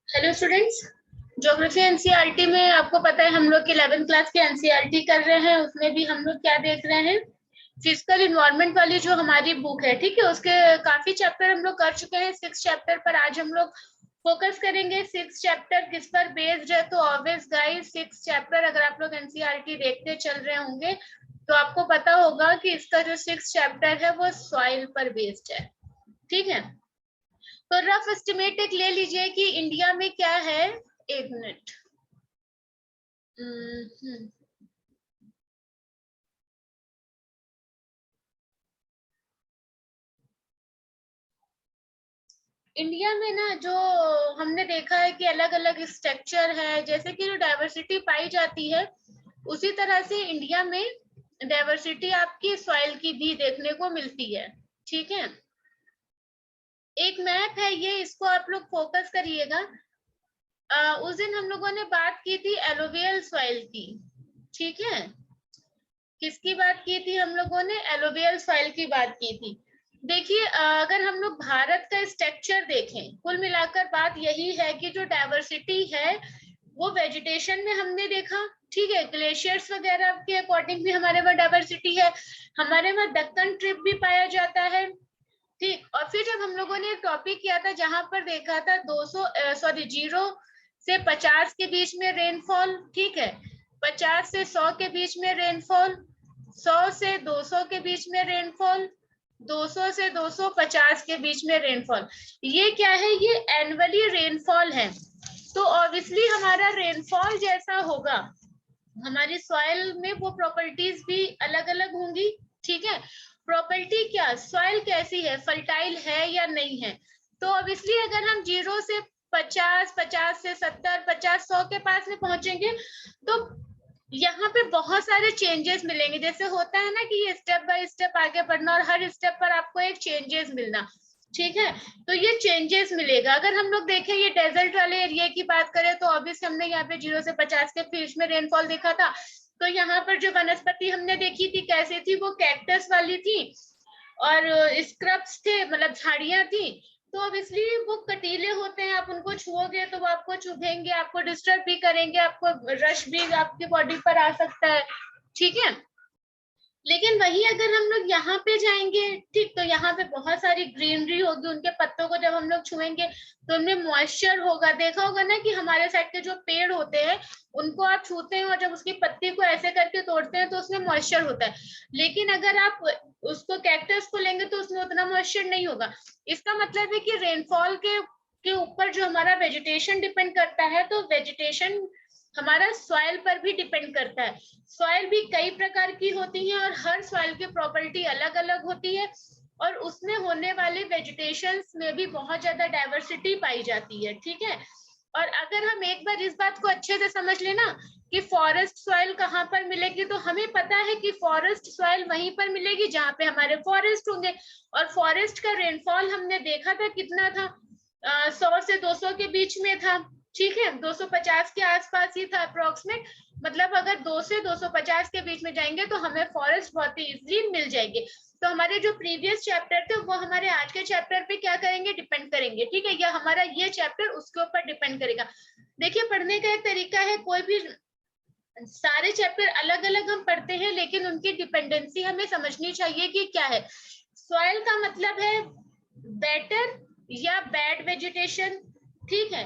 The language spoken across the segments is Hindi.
हेलो स्टूडेंट्स, ज्योग्राफी एनसीईआरटी में आपको पता है हम लोग 11th क्लास के एनसीईआरटी कर रहे हैं। उसमें भी हम लोग क्या देख रहे हैं, फिजिकल इन्वायरमेंट वाली जो हमारी बुक है, ठीक है, उसके काफी चैप्टर हम लोग कर चुके हैं। 6 चैप्टर पर आज हम लोग फोकस करेंगे। 6 चैप्टर किस पर बेस्ड है, तो ऑब्वियस गाइस 6 चैप्टर अगर आप लोग एनसीईआरटी देखते चल रहे होंगे तो आपको पता होगा कि इसका जो 6 चैप्टर है वो सॉइल पर बेस्ड है। ठीक है, तो रफ एस्टिमेट एक ले लीजिए कि इंडिया में क्या है। एक मिनट। इंडिया में ना जो हमने देखा है कि अलग अलग स्ट्रक्चर है, जैसे कि जो डाइवर्सिटी पाई जाती है उसी तरह से इंडिया में डाइवर्सिटी आपकी सॉइल की भी देखने को मिलती है। ठीक है, एक मैप है ये, इसको आप लोग फोकस करिएगा। उस दिन हम लोगों ने बात की थी एलोवियल सॉइल की। ठीक है, किसकी बात की थी हम लोगों ने? एलोवियल सॉइल की बात की थी। देखिए, अगर हम लोग भारत का स्ट्रक्चर देखें, कुल मिलाकर बात यही है कि जो डाइवर्सिटी है वो वेजिटेशन में हमने देखा। ठीक है, ग्लेशियर्स वगैरह के अकॉर्डिंग भी हमारे वहाँ डाइवर्सिटी है। हमारे वहाँ दक्कन ट्रिप भी पाया जाता है। ठीक, और फिर जब हम लोगों ने टॉपिक किया था जहां पर देखा था 0 से 50 के बीच में रेनफॉल। ठीक है, 50 से 100 के बीच में रेनफॉल, 100 से 200 के बीच में रेनफॉल, 200 से 250 के बीच में रेनफॉल। ये क्या है? ये एनुअली रेनफॉल है। तो ऑब्वियसली हमारा रेनफॉल जैसा होगा हमारी सॉइल में वो प्रॉपर्टीज भी अलग अलग होंगी। ठीक है, प्रॉपर्टी क्या, सॉइल कैसी है, फर्टाइल है या नहीं है। तो ऑब्वियसली अगर हम 0 से 50, 50 से 70, 50, 100 के पास में पहुंचेंगे तो यहाँ पे बहुत सारे चेंजेस मिलेंगे। जैसे होता है ना कि ये स्टेप बाय स्टेप आगे बढ़ना और हर स्टेप पर आपको एक चेंजेस मिलना। ठीक है, तो ये चेंजेस मिलेगा। अगर हम लोग देखें ये डेजर्ट वाले एरिया की बात करें तो ऑब्वियसली हमने यहाँ पे 0 से 50 के बीच में रेनफॉल देखा था। तो यहाँ पर जो वनस्पति हमने देखी थी कैसी थी, वो कैक्टस वाली थी और स्क्रब्स थे, मतलब झाड़ियां थी। तो ऑब्वियसली वो कटीले होते हैं, आप उनको छुओगे तो वो आपको चुभेंगे, आपको डिस्टर्ब भी करेंगे, आपको रश भी आपकी बॉडी पर आ सकता है। ठीक है, लेकिन वही अगर हम लोग यहाँ पे जाएंगे, ठीक, तो यहाँ पे बहुत सारी ग्रीनरी होगी, उनके पत्तों को जब हम लोग छुएंगे तो उनमें मॉइस्चर होगा। देखा होगा ना कि हमारे साइड के जो पेड़ होते हैं उनको आप छूते हैं और जब उसकी पत्ती को ऐसे करके तोड़ते हैं तो उसमें मॉइस्चर होता है। लेकिन अगर आप उसको कैक्टस को लेंगे तो उसमें उतना मॉइस्चर नहीं होगा। इसका मतलब है कि रेनफॉल के ऊपर जो हमारा वेजिटेशन डिपेंड करता है, तो वेजिटेशन हमारा सॉइल पर भी डिपेंड करता है। सॉइल भी कई प्रकार की होती है और हर सॉइल की प्रॉपर्टी अलग अलग होती है और उसमें होने वाले वेजिटेशन में भी बहुत ज्यादा डाइवर्सिटी पाई जाती है। ठीक है, और अगर हम एक बार इस बात को अच्छे से समझ लेना कि फॉरेस्ट सॉइल कहाँ पर मिलेगी, तो हमें पता है कि फॉरेस्ट सॉइल वहीं पर मिलेगी जहाँ पे हमारे फॉरेस्ट होंगे। और फॉरेस्ट का रेनफॉल हमने देखा था कितना था, 100 से 200 के बीच में था। ठीक है, 250 के आसपास ही था अप्रोक्सीमेट। मतलब अगर 2 से 250 के बीच में जाएंगे तो हमें फॉरेस्ट बहुत ही इजीली मिल जाएगी। तो हमारे जो प्रीवियस चैप्टर थे वो हमारे आज के चैप्टर पे क्या करेंगे, डिपेंड करेंगे। ठीक है, या हमारा ये चैप्टर उसके ऊपर डिपेंड करेगा। देखिए, पढ़ने का एक तरीका है, कोई भी सारे चैप्टर अलग अलग हम पढ़ते हैं लेकिन उनकी डिपेंडेंसी हमें समझनी चाहिए कि क्या है। सॉइल का मतलब है बेटर या बैड वेजिटेशन। ठीक है,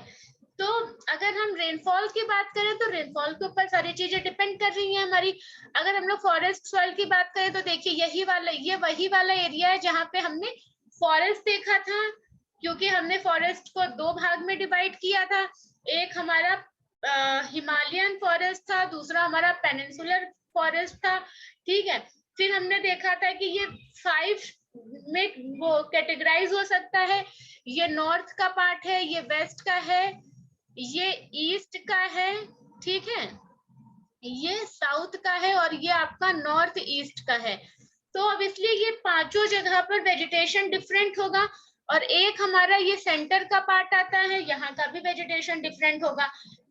तो अगर हम रेनफॉल की बात करें तो रेनफॉल के ऊपर सारी चीजें डिपेंड कर रही हैं हमारी। अगर हम लोग फॉरेस्ट सॉइल की बात करें तो देखिए ये वही वाला एरिया है जहाँ पे हमने फॉरेस्ट देखा था, क्योंकि हमने फॉरेस्ट को 2 भाग में डिवाइड किया था। एक हमारा हिमालयन फॉरेस्ट था, दूसरा हमारा पेनिनसुलर फॉरेस्ट था। ठीक है, फिर हमने देखा था कि ये 5 में वो कैटेगराइज हो सकता है। ये नॉर्थ का पार्ट है, ये वेस्ट का है, ये ईस्ट का है, ठीक है, ये साउथ का है और ये आपका नॉर्थ ईस्ट का है। तो अब इसलिए ये पांचों जगह पर वेजिटेशन डिफरेंट होगा। और एक हमारा ये सेंटर का पार्ट आता है, यहाँ का भी वेजिटेशन डिफरेंट होगा।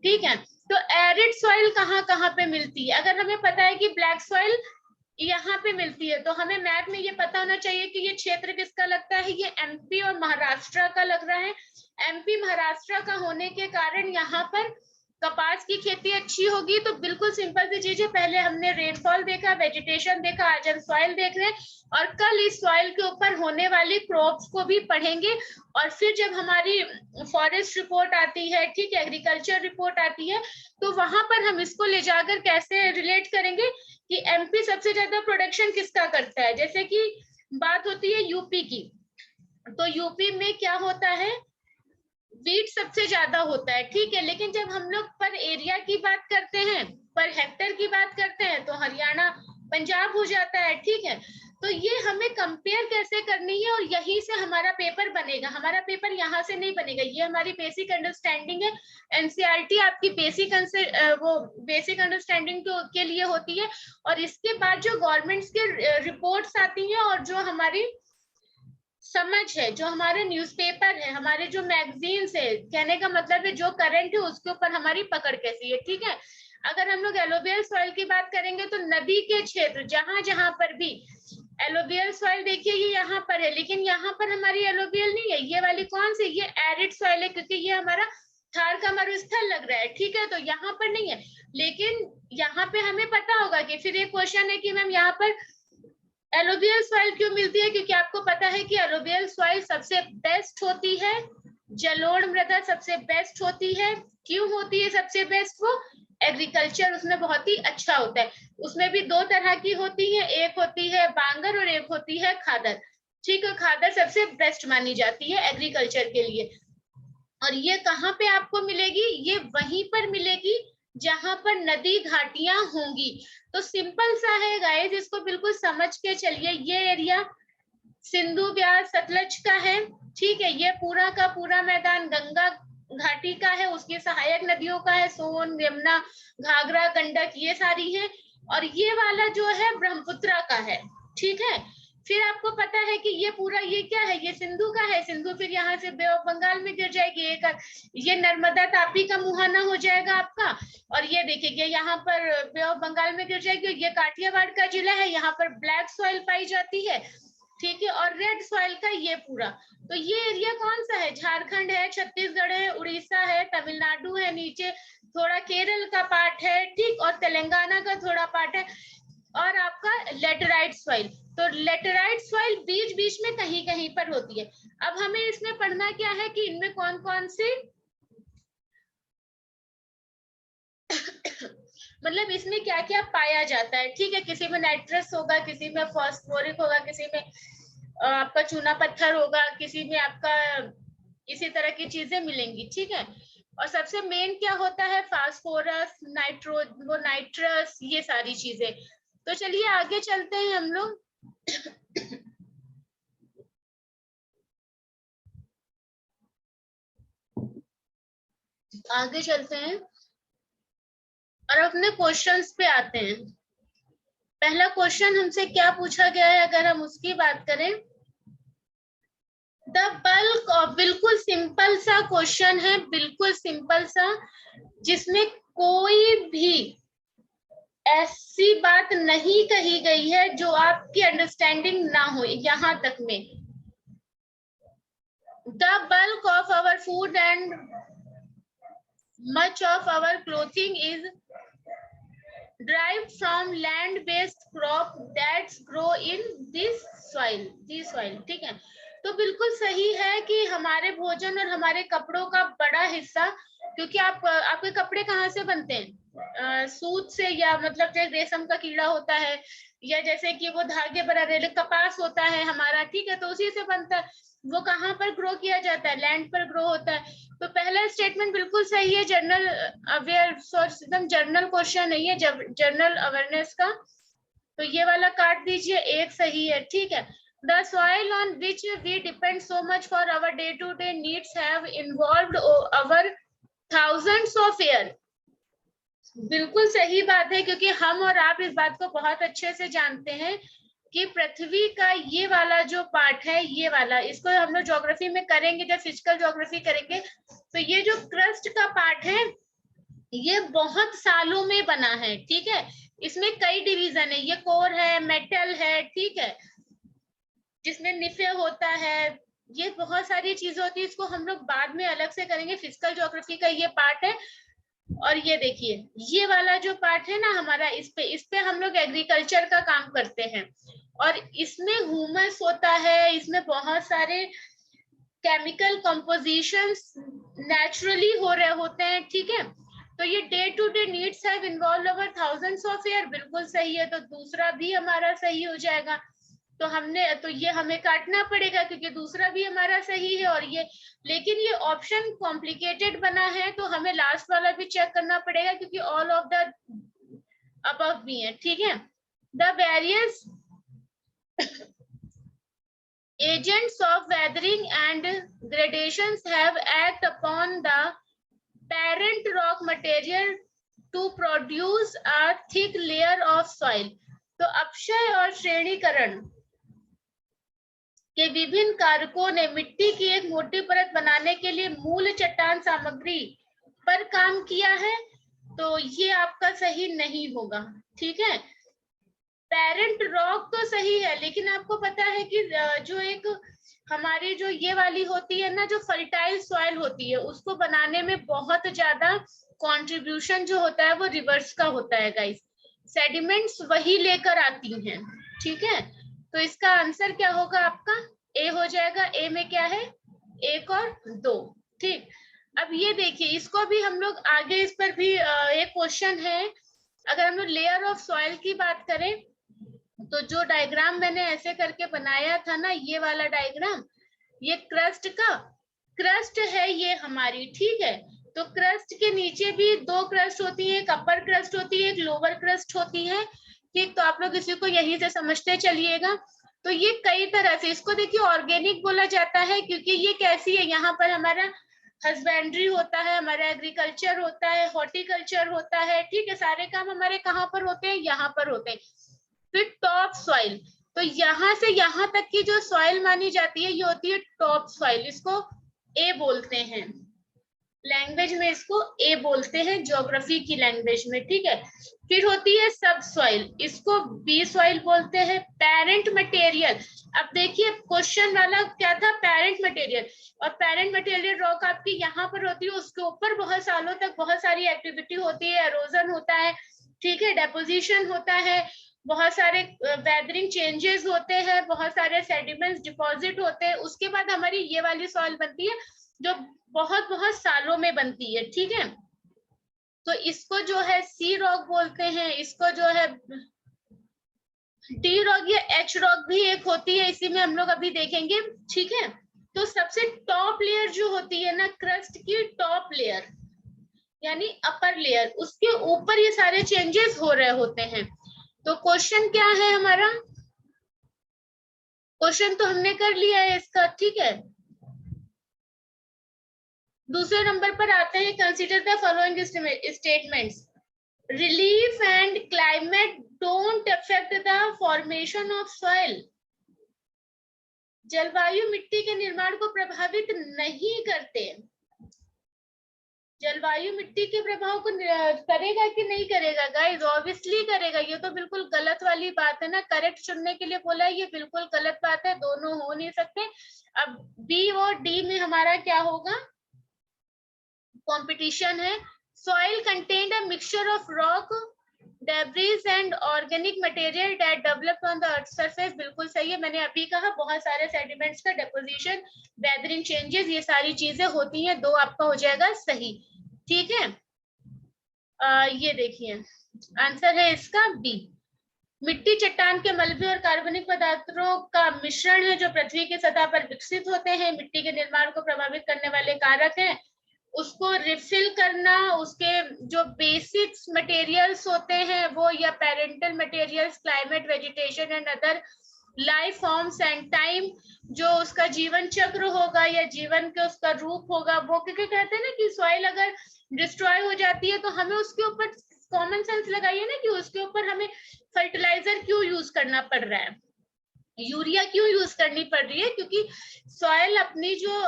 ठीक है, तो एरिड सॉइल कहाँ कहाँ पे मिलती है? अगर हमें पता है कि ब्लैक सॉइल यहाँ पे मिलती है। तो हमें मैप में ये पता होना चाहिए कि ये क्षेत्र किसका लगता है, ये एमपी और महाराष्ट्र का लग रहा है। एमपी महाराष्ट्र का होने के कारण यहाँ पर कपास की खेती अच्छी होगी। तो बिल्कुल सिंपल सी चीज है, पहले हमने रेनफॉल देखा, वेजिटेशन देखा, आज हम सॉइल देख रहे हैं, और कल इस सॉइल के ऊपर होने वाली क्रॉप्स को भी पढ़ेंगे। और फिर जब हमारी फॉरेस्ट रिपोर्ट आती है, ठीक है, एग्रीकल्चर रिपोर्ट आती है, तो वहां पर हम इसको ले जाकर कैसे रिलेट करेंगे कि एमपी सबसे ज्यादा प्रोडक्शन किसका करता है। जैसे कि बात होती है यूपी की, तो यूपी में क्या होता है, वीट सबसे ज्यादा होता है, ठीक है। लेकिन जब हम लोग पर एरिया की बात करते हैं, पर हेक्टर की बात करते हैं, तो हरियाणा पंजाब हो जाता है, ठीक है। तो ये हमें कंपेयर कैसे करनी है, और यहीं से हमारा पेपर बनेगा। हमारा पेपर यहाँ से नहीं बनेगा, ये हमारी बेसिक अंडरस्टैंडिंग है। एनसीईआरटी आपकी बेसिक अंडरस्टैंडिंग के लिए होती है। और इसके बाद जो गवर्नमेंट्स के रिपोर्ट्स आती हैं, और जो हमारी समझ है, जो हमारे न्यूज़पेपर है, हमारे जो मैगजीन्स है, कहने का मतलब है जो करंट है उसके ऊपर हमारी पकड़ कैसी है, ठीक है। अगर हम लोग एलोवियल सॉइल की बात करेंगे, तो नदी के क्षेत्र जहां जहां पर भी एलोवियल सॉइल, देखिए ये यहाँ पर है, लेकिन यहाँ पर हमारी एलोवियल नहीं है। ये वाली कौन सी, ये एरिड सॉइल है, क्योंकि ये हमारा थार का मरुस्थल लग रहा है, ठीक है। तो यहाँ पर नहीं है, लेकिन यहाँ पे हमें पता होगा कि फिर एक क्वेश्चन है कि मैम यहाँ पर एलोवियल सॉइल क्यों मिलती है, क्योंकि आपको पता है कि एलोवियल सॉइल सबसे बेस्ट होती है, जलोढ़ मृदा सबसे बेस्ट होती है। क्यों होती है सबसे बेस्ट, वो एग्रीकल्चर उसमें बहुत ही अच्छा होता है। उसमें भी दो तरह की होती है, एक होती है बांगर और एक होती है खादर, ठीक है। खादर सबसे बेस्ट मानी जाती है एग्रीकल्चर के लिए। और ये कहाँ पे आपको मिलेगी, ये वहीं पर मिलेगी जहां पर नदी घाटियां होंगी। तो सिंपल सा है गाइस, इसको बिल्कुल समझ के चलिए। ये एरिया सिंधु ब्यास सतलज का है, ठीक है। ये पूरा का पूरा मैदान गंगा घाटी का है, उसकी सहायक नदियों का है, सोन, यमुना, घाघरा, गंडक, ये सारी है। और ये वाला जो है ब्रह्मपुत्र का है, ठीक है। फिर आपको पता है कि ये पूरा, ये क्या है, ये सिंधु का है। सिंधु फिर यहाँ से बे ऑफ बंगाल में गिर जाएगी, ये नर्मदा तापी का मुहाना हो जाएगा आपका। और ये देखिए यहाँ पर बे ऑफ बंगाल में गिर जाएगी। ये काठियावाड़ का जिला है, यहाँ पर ब्लैक सॉइल पाई जाती है, ठीक है। और रेड सॉइल का ये पूरा, तो ये एरिया कौन सा है, झारखंड है, छत्तीसगढ़ है, उड़ीसा है, तमिलनाडु है, नीचे थोड़ा केरल का पार्ट है, ठीक, और तेलंगाना का थोड़ा पार्ट है। और आपका लेटराइट सॉइल, तो लेटराइट सॉइल बीच बीच में कहीं कहीं पर होती है। अब हमें इसमें पढ़ना क्या है कि इनमें कौन कौन से मतलब इसमें क्या क्या पाया जाता है, ठीक है। किसी में नाइट्रस होगा, किसी में फॉस्फोरिक होगा, किसी में आपका चूना पत्थर होगा, किसी में आपका इसी तरह की चीजें मिलेंगी, ठीक है। और सबसे मेन क्या होता है, फास्फोरस, नाइट्रस, ये सारी चीजें। तो चलिए आगे चलते हैं हम लोग। आगे चलते हैं और अपने क्वेश्चंस पे आते हैं। पहला क्वेश्चन हमसे क्या पूछा गया है, अगर हम उसकी बात करें, द बल्क ऑफ, बिल्कुल सिंपल सा क्वेश्चन है, बिल्कुल सिंपल सा, जिसमें कोई भी ऐसी बात नहीं कही गई है जो आपकी अंडरस्टैंडिंग ना हो यहां तक में। The bulk of our food and much of our clothing is derived from land-based crop that grow in this soil, ठीक है। तो बिल्कुल सही है कि हमारे भोजन और हमारे कपड़ों का बड़ा हिस्सा, क्योंकि आपके कपड़े कहाँ से बनते हैं, सूत से, या मतलब रेशम का कीड़ा होता है, या जैसे कि वो धागे बना रहे कपास होता है हमारा, ठीक है, तो उसी से बनता है। वो कहाँ पर ग्रो किया जाता है, लैंड पर ग्रो होता है। तो पहला स्टेटमेंट बिल्कुल सही है, जनरल अवेयर सोर्स, एकदम जनरल क्वेश्चन नहीं है, जनरल अवेयरनेस का। तो ये वाला काट दीजिए, एक सही है, ठीक है। The soil on which we depend so much for our day-to-day needs have involved our thousands of years. बिल्कुल सही बात है, क्योंकि हम और आप इस बात को बहुत अच्छे से जानते हैं कि पृथ्वी का ये वाला जो पार्ट है, ये वाला, इसको हम लोग ज्योग्राफी में करेंगे, जब फिजिकल ज्योग्राफी करेंगे, तो ये जो क्रस्ट का पार्ट है ये बहुत सालों में बना है, ठीक है। इसमें कई डिवीजन है, ये कोर है, मेटल है, ठीक है, जिसमें निफे होता है, ये बहुत सारी चीजें होती है, इसको हम लोग बाद में अलग से करेंगे। फिजिकल ज्योग्राफी का ये पार्ट है। और ये देखिए, ये वाला जो पार्ट है ना हमारा, इस पे हम लोग एग्रीकल्चर का काम करते हैं, और इसमें ह्यूमस होता है, इसमें बहुत सारे केमिकल कंपोजिशंस नेचुरली हो रहे होते हैं, ठीक है। तो ये day to day needs have involve over thousands of year, बिल्कुल सही है, तो दूसरा भी हमारा सही हो जाएगा। तो ये हमें काटना पड़ेगा क्योंकि दूसरा भी हमारा सही है, और ये, लेकिन ये ऑप्शन कॉम्प्लिकेटेड बना है, तो हमें लास्ट वाला भी चेक करना पड़ेगा क्योंकि ऑल ऑफ द अबव भी है, ठीक है। The various agents of weathering and gradations have act upon the parent rock material to produce a thick layer of soil. तो अपक्षय और श्रेणीकरण के विभिन्न कारकों ने मिट्टी की एक मोटी परत बनाने के लिए मूल चट्टान सामग्री पर काम किया है, तो ये आपका सही नहीं होगा, ठीक है। पेरेंट रॉक तो सही है, लेकिन आपको पता है कि जो एक हमारी जो ये वाली होती है ना, जो फर्टाइल सॉइल होती है, उसको बनाने में बहुत ज्यादा कंट्रीब्यूशन जो होता है वो रिवर्स का होता है गाइस, सेडिमेंट्स वही लेकर आती हैं, ठीक है। तो इसका आंसर क्या होगा आपका, ए हो जाएगा। ए में क्या है, 1 और 2, ठीक। अब ये देखिए, इसको भी हम लोग आगे, इस पर भी एक क्वेश्चन है। अगर हम लोग लेयर ऑफ सॉइल की बात करें, तो जो डायग्राम मैंने ऐसे करके बनाया था ना, ये वाला डायग्राम, ये क्रस्ट है ये हमारी, ठीक है। तो क्रस्ट के नीचे भी 2 क्रस्ट होती है, एक अपर क्रस्ट होती है, एक लोअर क्रस्ट होती है, ठीक। तो आप लोग इसी को यहीं से समझते चलिएगा। तो ये कई तरह से, इसको देखिए ऑर्गेनिक बोला जाता है क्योंकि ये कैसी है, यहाँ पर हमारा हस्बेंड्री होता है, हमारा एग्रीकल्चर होता है, हॉर्टिकल्चर होता है, ठीक है। सारे काम हमारे कहाँ पर होते हैं, यहाँ पर होते हैं। फिर टॉप सॉइल, तो यहाँ से यहाँ तक की जो सॉइल मानी जाती है, ये होती है टॉप सॉइल, इसको ए बोलते हैं लैंग्वेज में, इसको ए बोलते हैं ज्योग्राफी की लैंग्वेज में, ठीक है। फिर होती है सब सॉइल, इसको बी सॉइल बोलते हैं। पेरेंट मटेरियल, अब देखिए क्वेश्चन वाला क्या था, पेरेंट मटेरियल, और पेरेंट मटेरियल रॉक आपकी यहाँ पर होती है, उसके ऊपर बहुत सालों तक बहुत सारी एक्टिविटी होती है, एरोजन होता है, ठीक है, डेपोजिशन होता है, बहुत सारे वेदरिंग चेंजेस होते हैं, बहुत सारे सेडिमेंट्स डिपॉजिट होते हैं, उसके बाद हमारी ये वाली सॉइल बनती है जो बहुत बहुत सालों में बनती है, ठीक है। तो इसको जो है सी रॉक बोलते हैं, इसको जो है डी रॉक या एच रॉक भी एक होती है, इसी में हम लोग अभी देखेंगे, ठीक है। तो सबसे टॉप लेयर जो होती है ना, क्रस्ट की टॉप लेयर यानी अपर लेयर, उसके ऊपर ये सारे चेंजेस हो रहे होते हैं। तो क्वेश्चन क्या है हमारा, क्वेश्चन तो हमने कर लिया है इसका, ठीक है। दूसरे नंबर पर आते हैं, consider the following statements, relief and climate don't affect the formation of soil. जलवायु मिट्टी के निर्माण को प्रभावित नहीं करते। जलवायु मिट्टी के प्रभाव को करेगा कि नहीं करेगा गाइस, ऑब्वियसली करेगा, ये तो बिल्कुल गलत वाली बात है ना, करेक्ट चुनने के लिए बोला है, ये बिल्कुल गलत बात है, दोनों हो नहीं सकते। अब बी और डी में हमारा क्या होगा, कंपटीशन है। Soil contained a mixture of rock, debris and organic material that developed on the earth surface, बिल्कुल सही है, मैंने अभी कहा बहुत सारे सेडिमेंट्स का डेपोजिशन, वेदरिंग चेंजेस, ये सारी चीजें होती हैं, 2 आपका हो जाएगा सही, ठीक है। ये देखिए आंसर है इसका बी। मिट्टी चट्टान के मलबे और कार्बनिक पदार्थों का मिश्रण है जो पृथ्वी की सतह पर विकसित होते हैं, मिट्टी के निर्माण को प्रभावित करने वाले कारक हैं, उसको रिफिल करना, उसके जो बेसिक्स मटेरियल्स होते हैं वो, या parental materials, climate, vegetation and other life forms and time, जो उसका जीवन चक्र होगा या जीवन के उसका रूप होगा वो, क्योंकि कहते हैं ना कि सॉइल अगर डिस्ट्रॉय हो जाती है तो हमें उसके ऊपर कॉमन सेंस लगाइए ना कि उसके ऊपर हमें फर्टिलाइजर क्यों यूज करना पड़ रहा है, यूरिया क्यों यूज करनी पड़ रही है, क्योंकि सॉइल अपनी जो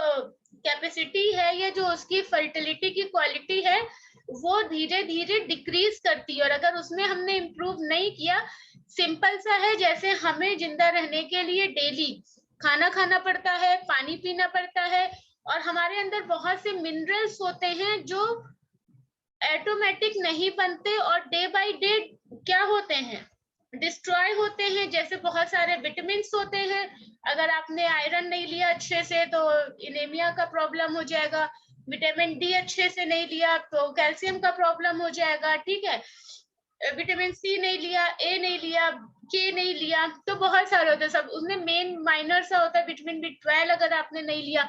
कैपेसिटी है या जो उसकी फर्टिलिटी की क्वालिटी है वो धीरे धीरे डिक्रीज करती है। और अगर उसमें हमने इम्प्रूव नहीं किया, सिंपल सा है, जैसे हमें जिंदा रहने के लिए डेली खाना खाना पड़ता है, पानी पीना पड़ता है, और हमारे अंदर बहुत से मिनरल्स होते हैं जो ऑटोमेटिक नहीं बनते और डे बाय डे क्या होते हैं, डिस्ट्रॉय होते हैं। जैसे बहुत सारे विटामिन होते हैं, अगर आपने आयरन नहीं लिया अच्छे से तो इनेमिया का प्रॉब्लम हो जाएगा, विटामिन डी अच्छे से नहीं लिया तो कैल्शियम का प्रॉब्लम हो जाएगा, ठीक है, विटामिन सी नहीं लिया, ए नहीं लिया, के नहीं लिया, तो बहुत सारे होते हैं सब, उसमें मेन माइनर सा होता है विटामिन बी12 अगर आपने नहीं लिया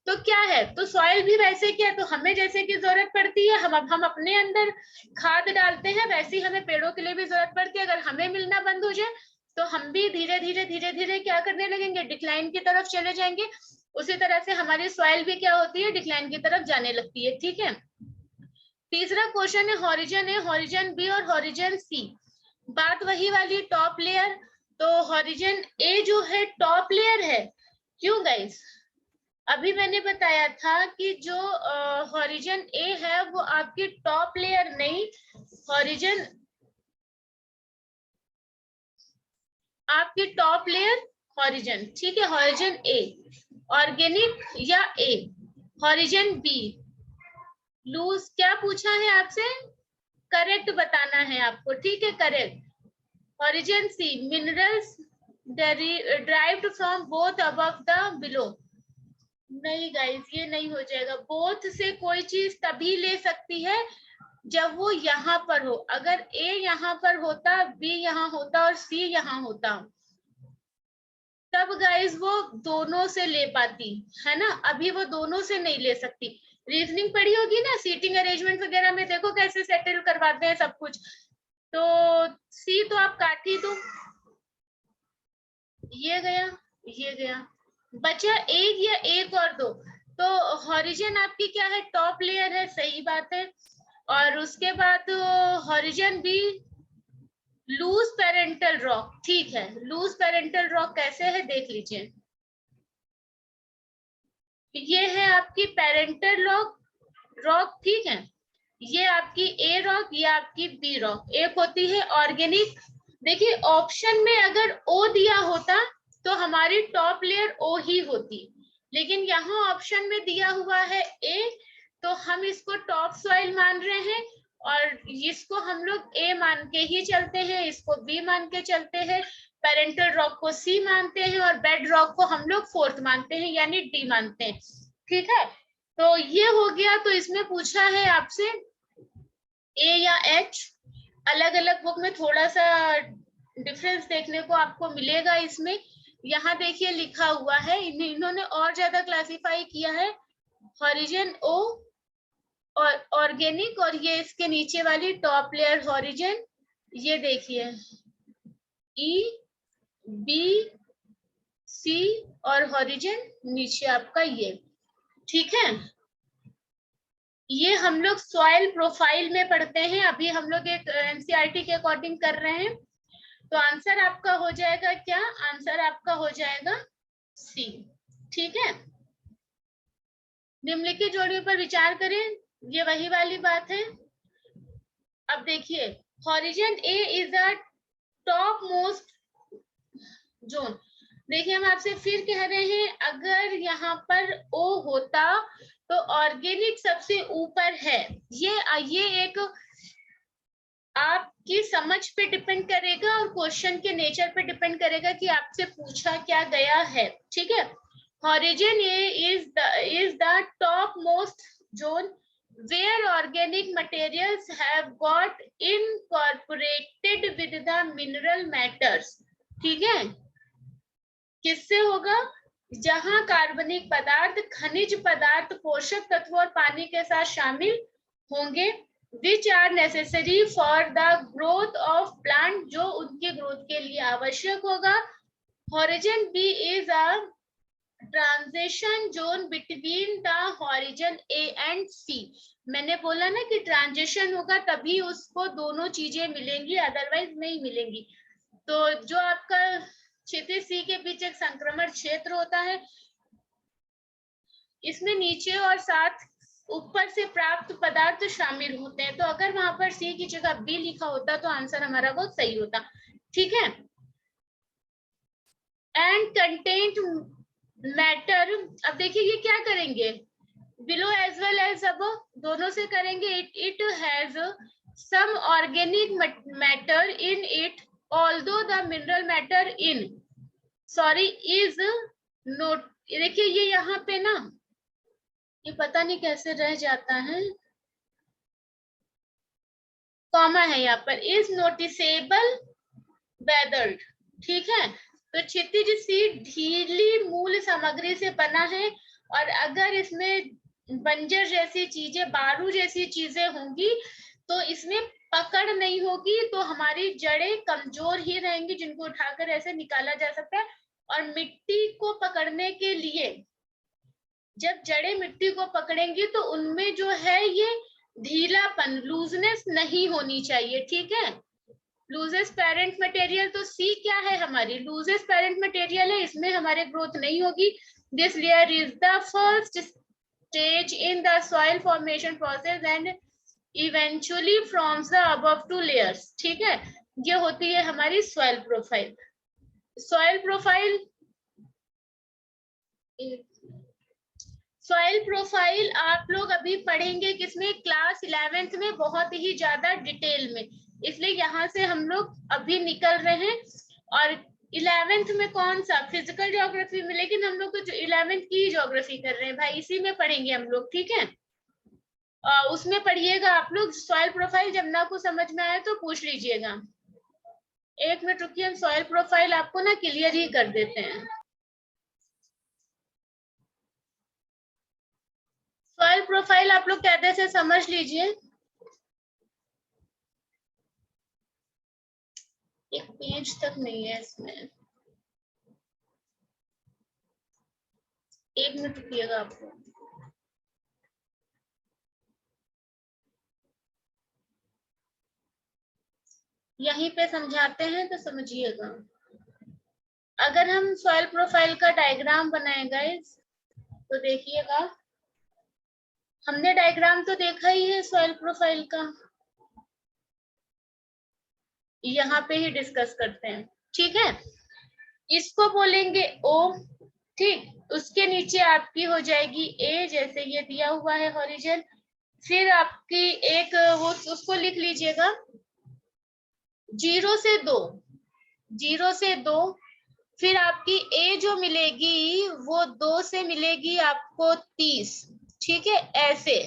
तो क्या है। तो सॉइल भी वैसे क्या है, तो हमें जैसे की जरूरत पड़ती है, हम अपने अंदर खाद डालते हैं, वैसे ही हमें पेड़ों के लिए भी जरूरत पड़ती है। अगर हमें मिलना बंद हो जाए तो हम भी धीरे धीरे क्या करने लगेंगे, डिक्लाइन की तरफ चले जाएंगे। उसी तरह से हमारी सॉइल भी क्या होती है, डिक्लाइन की तरफ जाने लगती है, ठीक है। तीसरा क्वेश्चन है हॉरिजन ए, हॉरिजन बी और हॉरिजन सी। बात वही वाली टॉप लेयर, तो हॉरिजन ए जो है टॉप लेयर है। क्यों गाइस, अभी मैंने बताया था कि जो हॉरिजन ए है वो आपकी टॉप लेयर नहीं, हॉरिजन आपकी टॉप लेयर हॉरिजन, ठीक है, हॉरिजन ए ऑर्गेनिक या ए, हॉरिजन बी लूज, क्या पूछा है आपसे, करेक्ट बताना है आपको, ठीक है, correct. Horizon C minerals derived from both above the below. नहीं गाइस, ये नहीं हो जाएगा, बोथ से कोई चीज तभी ले सकती है जब वो यहाँ पर हो। अगर ए यहाँ पर होता, बी यहाँ होता और सी यहाँ होता, तब गाइस वो दोनों से ले पाती है ना, अभी वो दोनों से नहीं ले सकती। रीजनिंग पढ़ी होगी ना, सीटिंग अरेंजमेंट वगैरह में देखो कैसे सेटल करवाते हैं सब कुछ। तो सी तो आप काट ही दो, ये गया, ये गया, बचा एक या एक और दो। तो हॉरिजन आपकी क्या है, टॉप लेयर है, सही बात है। और उसके बाद हॉरिजन भी लूज पेरेंटल रॉक, ठीक है, लूज पेरेंटल रॉक कैसे है देख लीजिए। ये है आपकी पेरेंटल रॉक, ठीक है, ये आपकी ए रॉक, ये आपकी बी रॉक। एक होती है ऑर्गेनिक, देखिए ऑप्शन में अगर ओ दिया होता तो हमारी टॉप लेयर ओ ही होती, लेकिन यहाँ ऑप्शन में दिया हुआ है ए, तो हम इसको टॉप सॉइल मान रहे हैं और इसको हम लोग ए मान के ही चलते हैं, इसको बी मान के चलते हैं, पेरेंटल रॉक को सी मानते हैं और बेड रॉक को हम लोग फोर्थ मानते हैं यानी डी मानते हैं, ठीक है। तो ये हो गया। तो इसमें पूछा है आपसे ए या एच, अलग अलग बुक में थोड़ा सा डिफरेंस देखने को आपको मिलेगा। इसमें यहाँ देखिए लिखा हुआ है, इन्होंने और ज्यादा क्लासिफाई किया है, हॉरिजन ओ और ऑर्गेनिक, और ये इसके नीचे वाली टॉप लेयर हॉरिजन, ये देखिए ई बी सी और हॉरिजन नीचे आपका ये, ठीक है। ये हम लोग सॉइल प्रोफाइल में पढ़ते हैं, अभी हम लोग एक एनसीईआरटी के अकॉर्डिंग कर रहे हैं। तो आंसर आपका हो जाएगा क्या, आंसर आपका हो जाएगा सी, ठीक है। निम्नलिखित जोड़ियों पर विचार करें, ये वही वाली बात है। अब देखिए horizon A is the top most zone. देखिए हम आपसे फिर कह रहे हैं, अगर यहाँ पर ओ होता तो ऑर्गेनिक सबसे ऊपर है। ये एक आपकी समझ पे डिपेंड करेगा और क्वेश्चन के नेचर पे डिपेंड करेगा कि आपसे पूछा क्या गया है, ठीक है। Horizon A is the top most zone where organic materials have got incorporated with the mineral matters, ठीक है। किससे होगा, जहां कार्बनिक पदार्थ, खनिज पदार्थ, पोषक तत्व और पानी के साथ शामिल होंगे, which are necessary for the growth of plant, जो उनके ग्रोथ के लिए आवश्यक होगा। Horizon B is a transition zone between the horizon A and C. मैंने बोला ना कि ट्रांजिशन होगा तभी उसको दोनों चीजें मिलेंगी, अदरवाइज नहीं मिलेंगी। तो जो आपका क्षितिज सी के बीच एक संक्रमण क्षेत्र होता है, इसमें नीचे और साथ ऊपर से प्राप्त पदार्थ शामिल होते हैं। तो अगर वहां पर सी की जगह बी लिखा होता तो आंसर हमारा वो सही होता। ठीक है। एंड कंटेंट मैटर, अब देखिए ये क्या करेंगे, बिलो एज वेल एज अब दोनों से करेंगे। It has some organic matter in it although the mineral matter in sorry is not. देखिए ये यहाँ पे ना, ये पता नहीं कैसे रह जाता है, कॉमा है यहाँ पर, इज नोटिसेबल वेदर्ड। ठीक है। तो क्षितिज सी ढीली मूल सामग्री से बना है, और अगर इसमें बंजर जैसी चीजें, बारू जैसी चीजें होंगी तो इसमें पकड़ नहीं होगी, तो हमारी जड़ें कमजोर ही रहेंगी, जिनको उठाकर ऐसे निकाला जा सकता है। और मिट्टी को पकड़ने के लिए, जब जड़ें मिट्टी को पकड़ेंगी तो उनमें जो है ये ढीलापन, लूजनेस नहीं होनी चाहिए। ठीक है। लूजेस्ट पेरेंट मटेरियल, तो सी क्या है हमारी, लूजेस्ट पेरेंट मटेरियल है, इसमें हमारे ग्रोथ नहीं होगी। This layer is the first stage in the soil formation process and eventually firms the above two layers. ठीक है। ये होती है हमारी soil profile. Soil profile, soil profile आप लोग अभी पढ़ेंगे किसमें, क्लास 11th में, बहुत ही ज्यादा डिटेल में, इसलिए यहाँ से हम लोग अभी निकल रहे हैं। और 11th में कौन सा फिजिकल ज्योग्राफी में, लेकिन हम लोग तो 11th की ज्योग्राफी कर रहे हैं भाई, इसी में पढ़ेंगे हम लोग। ठीक है। उसमें पढ़िएगा आप लोग सॉइल प्रोफाइल, जब ना को समझ में आए तो पूछ लीजिएगा। एक मिनट रुकिए, हम सॉइल प्रोफाइल आपको ना क्लियर ही कर देते हैं। सॉइल प्रोफाइल आप लोग कहते से समझ लीजिए। एक पेज तक नहीं है इसमें, एक मिनट रुकिएगा आपको। यहीं पे समझाते हैं तो समझिएगा। अगर हम सॉइल प्रोफाइल का डायग्राम बनाए गाइस, तो देखिएगा, हमने डायग्राम तो देखा ही है सॉइल प्रोफाइल का, यहाँ पे ही डिस्कस करते हैं। ठीक है। इसको बोलेंगे ओ। ठीक। उसके नीचे आपकी हो जाएगी ए, जैसे ये दिया हुआ है हॉरिजन। फिर आपकी एक वो, उसको लिख लीजिएगा 0 से 2, 0 से 2। फिर आपकी ए जो मिलेगी वो 2 से मिलेगी आपको 30। ठीक है, ऐसे।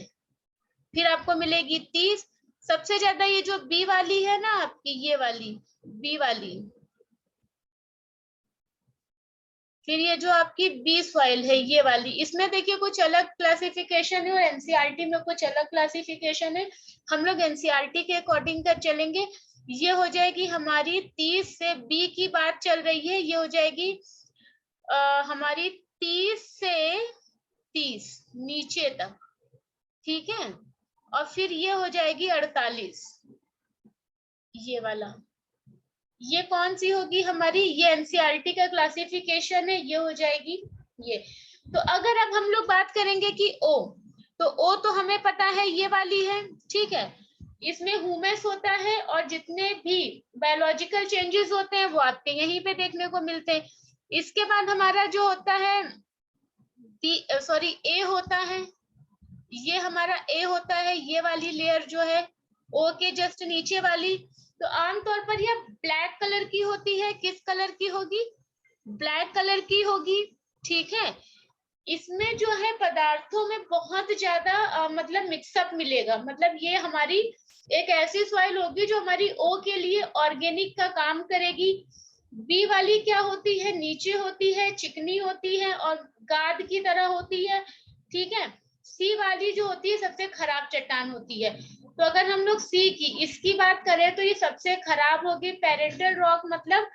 फिर आपको मिलेगी 30। सबसे ज्यादा ये जो बी वाली है ना आपकी, ये वाली बी वाली, फिर ये जो आपकी बी सॉइल है ये वाली, इसमें देखिए कुछ अलग क्लासिफिकेशन है और एनसीईआरटी में कुछ अलग क्लासिफिकेशन है। हम लोग एनसीईआरटी के अकॉर्डिंग कर चलेंगे। ये हो जाएगी हमारी 30 से, बी की बात चल रही है, ये हो जाएगी हमारी 30 से 30 नीचे तक। ठीक है। और फिर ये हो जाएगी 48, ये वाला। ये कौन सी होगी हमारी, ये एनसीईआरटी का क्लासिफिकेशन है, ये हो जाएगी ये। तो अगर अब हम लोग बात करेंगे कि ओ, तो ओ तो हमें पता है ये वाली है। ठीक है। इसमें ह्यूमस होता है और जितने भी बायोलॉजिकल चेंजेस होते हैं वो आपके यहीं पे देखने को मिलते हैं। इसके बाद हमारा जो होता है ए होता है, ये हमारा ए होता है, ये वाली लेयर जो है ओ के जस्ट नीचे वाली। तो आमतौर पर ये ब्लैक कलर की होती है, किस कलर की होगी, ब्लैक कलर की होगी। ठीक है। इसमें जो है पदार्थों में बहुत ज्यादा मतलब मिक्सअप मिलेगा, मतलब ये हमारी एक ऐसी सॉइल होगी जो हमारी ओ के लिए ऑर्गेनिक का काम करेगी। बी वाली क्या होती है, नीचे होती है, चिकनी होती है और गाद की तरह होती है। ठीक है। सी वाली जो होती है सबसे खराब चट्टान होती है। तो अगर हम लोग सी की, इसकी बात करें तो ये सबसे खराब होगी। पेरेंटल रॉक मतलब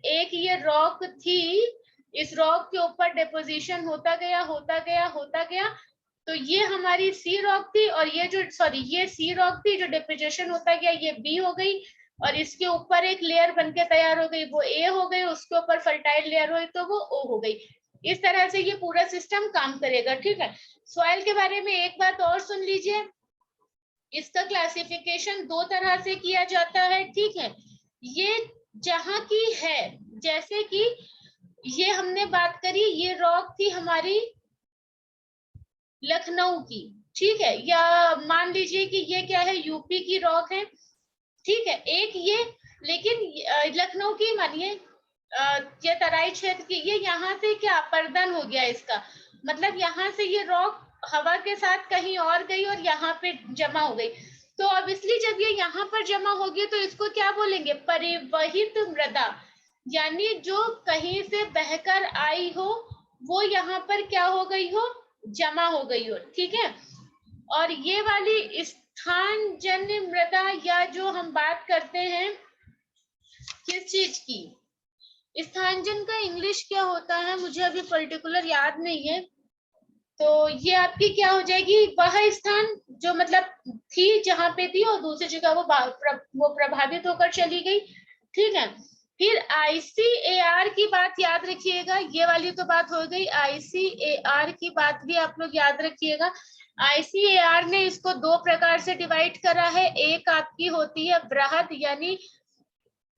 एक ये रॉक थी, इस रॉक के ऊपर डिपोजिशन होता गया होता गया होता गया, तो ये हमारी सी रॉक थी। और ये जो ये सी रॉक थी जो डिपोजिशन होता गया, ये बी हो गई। और इसके ऊपर एक लेयर बनके तैयार हो गई, वो ए हो गई। उसके ऊपर फर्टाइल लेयर हुई तो वो ओ हो गई। इस तरह से ये पूरा सिस्टम काम करेगा। ठीक है, सॉइल के बारे में एक बात और सुन लीजिए, इसका क्लासिफिकेशन दो तरह से किया जाता है। ठीक है, ये जहां की है, जैसे कि ये हमने बात करी, ये रॉक थी हमारी लखनऊ की, ठीक है, या मान लीजिए कि ये क्या है, यूपी की रॉक है। ठीक है, एक ये, लेकिन लखनऊ की मानिए, ये तराई क्षेत्र की, ये यहाँ से क्या अपर्दन हो गया इसका, मतलब यहाँ से ये रॉक हवा के साथ कहीं और गई और यहाँ पे जमा हो गई। तो अब इसलिए जब ये यहाँ पर जमा होगी तो इसको क्या बोलेंगे, परिवहित मृदा, यानी जो कहीं से बहकर आई हो वो यहाँ पर क्या हो गई हो, जमा हो गई हो। ठीक है, और ये वाली स्थानजन्य मृदा, या जो हम बात करते हैं किस चीज की, स्थानजन का इंग्लिश क्या होता है मुझे अभी पर्टिकुलर याद नहीं है। तो ये आपकी क्या हो जाएगी, वह स्थान जो मतलब थी जहां पे थी और दूसरी जगह वो प्रभावित होकर चली गई। ठीक है, फिर ICAR की बात याद रखिएगा, ये वाली तो बात हो गई, ICAR की बात भी आप लोग याद रखिएगा। ICAR ने इसको दो प्रकार से डिवाइड करा है, एक आपकी होती है बृहद यानी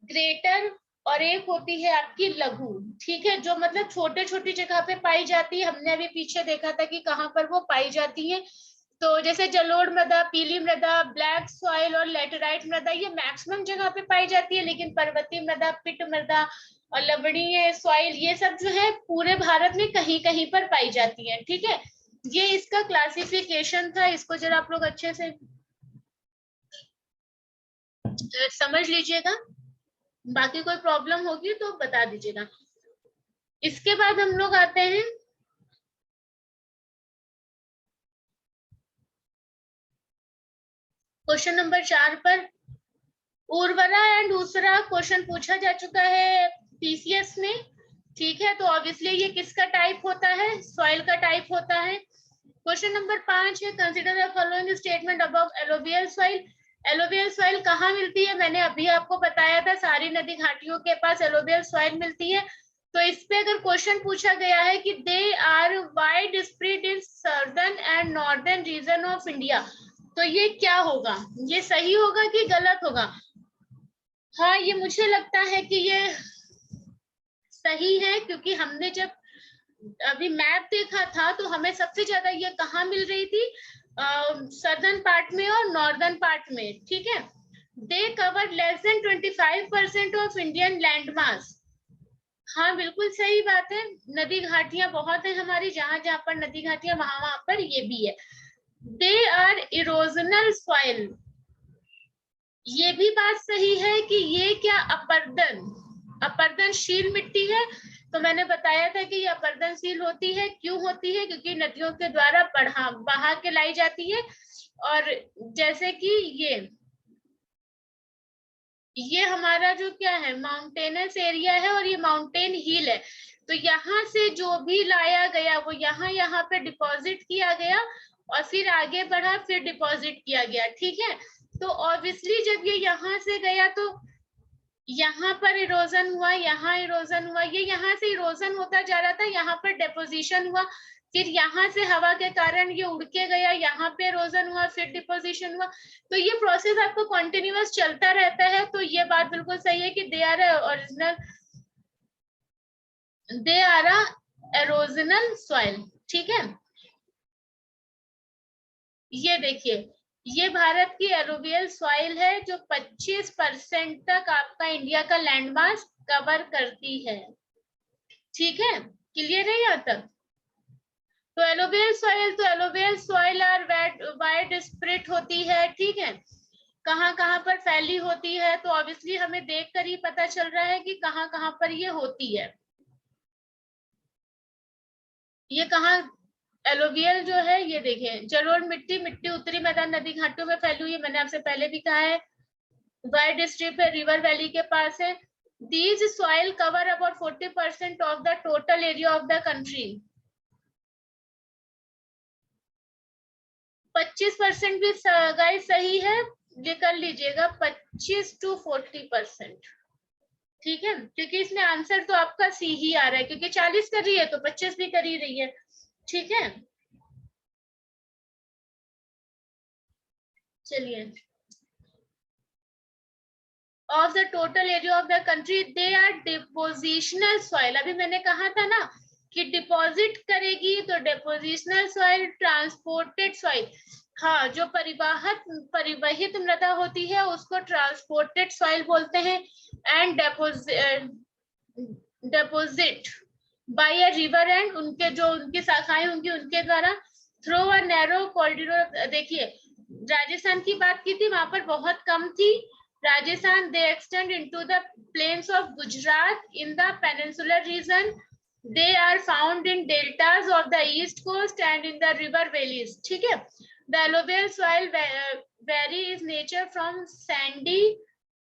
ग्रेटर, और एक होती है आपकी लघु। ठीक है, जो मतलब छोटे छोटी जगह पे पाई जाती है, हमने अभी पीछे देखा था कि कहाँ पर वो पाई जाती है। तो जैसे जलोढ़ मृदा, पीली मृदा, ब्लैक सॉइल और लेटेराइट मृदा, ये मैक्सिमम जगह पे पाई जाती है, लेकिन पर्वतीय मृदा, पिट मृदा और लवणीय सॉइल, ये सब जो है पूरे भारत में कहीं कहीं पर पाई जाती है। ठीक है, ये इसका क्लासिफिकेशन था, इसको जरा आप लोग अच्छे से समझ लीजिएगा, बाकी कोई प्रॉब्लम होगी तो बता दीजिएगा। इसके बाद हम लोग आते हैं क्वेश्चन नंबर 4 पर। उर्वरा एंड दूसरा क्वेश्चन पूछा जा चुका है PCS में। ठीक है, तो ऑब्वियसली ये किसका टाइप होता है, सॉइल का टाइप होता है। क्वेश्चन नंबर 5 है, consider the following statement above alluvial soil. Alluvial soil कहाँ मिलती है, मैंने अभी आपको बताया था, सारी नदी घाटियों के पास एलोवियल सॉइल मिलती है। तो इस पे अगर क्वेश्चन पूछा गया है कि they are wide spread in southern and northern region of India, तो ये क्या होगा, ये सही होगा कि गलत होगा? हाँ, ये मुझे लगता है कि ये सही है, क्योंकि हमने जब अभी मैप देखा था तो हमें सबसे ज्यादा ये कहाँ मिल रही थी, सदर्न पार्ट में और नॉर्दर्न पार्ट में। ठीक है, they cover less than 25% of Indian land mass. हाँ, बिल्कुल सही बात है, नदी घाटियां बहुत है हमारी, जहां जहां पर नदी घाटियां वहां वहां पर ये भी है। दे आर इरोजनल सॉइल, ये भी बात सही है कि ये क्या अपरदनशील मिट्टी है। तो मैंने बताया था कि ये अपरदनशील होती है, क्यों होती है, क्योंकि नदियों के द्वारा बहा के लाई जाती है। और जैसे कि ये हमारा जो क्या है, माउंटेनस एरिया है और ये माउंटेन हिल है, तो यहाँ से जो भी लाया गया वो यहाँ पे डिपॉजिट किया गया और फिर आगे बढ़ा, फिर डिपॉजिट किया गया। ठीक है, तो ऑब्वियसली जब ये यहाँ से गया तो यहाँ पर इरोजन हुआ, यहाँ इरोजन हुआ, ये यहाँ से इरोजन होता जा रहा था, यहाँ पर डिपोजिशन हुआ, फिर यहाँ से हवा के कारण ये उड़ के गया, यहाँ पे इरोजन हुआ, फिर डिपोजिशन हुआ। तो ये प्रोसेस आपको कंटिन्यूअस चलता रहता है। तो ये बात बिल्कुल सही है कि they are original, they are erosional soil. ठीक है, ये देखिए, ये भारत की एलुवियल सॉइल है जो 25% तक आपका इंडिया का लैंड मास कवर करती है। ठीक है, क्लियर है यहाँ तक? तो alluvial soil are wide spread होती है। ठीक है, कहाँ कहाँ पर फैली होती है, तो ऑब्वियसली हमें देखकर ही पता चल रहा है कि कहाँ कहाँ पर ये होती है। ये कहाँ एलोवियल जो है, ये देखिए, जलोढ़ मिट्टी उत्तरी मैदान नदी घाटों में फैली हुई है, मैंने आपसे पहले भी कहा है। वाइड स्ट्रिप है, रिवर वैली के पास है। These soil cover about 40% of the total area of the country. 25% भी गाइस सही है, ये कर लीजिएगा, 25 to 40%। ठीक है, क्योंकि इसमें आंसर तो आपका सी ही आ रहा है, क्योंकि 40 कर रही है तो 25 भी कर ही रही है। ठीक है, चलिए। Of the total area of the country they are depositional soil. अभी मैंने कहा था ना कि डिपॉजिट करेगी तो डिपोजिशनल सॉइल, ट्रांसपोर्टेड सॉइल। हाँ, जो परिवहित मृदा होती है उसको ट्रांसपोर्टेड सॉइल बोलते हैं। And deposit by a river and, उनके जो उनकी शाखाएं होंगी उनके द्वारा, थ्रो अ नैरो कॉरिडोर। देखिए, राजस्थान की बात की थी, वहां पर बहुत कम थी। Rajasthan they extend into the plains of Gujarat in the peninsular region. They are found in deltas of the east coast and in the river valleys. ठीक है, the alluvial soil very is nature from sandy.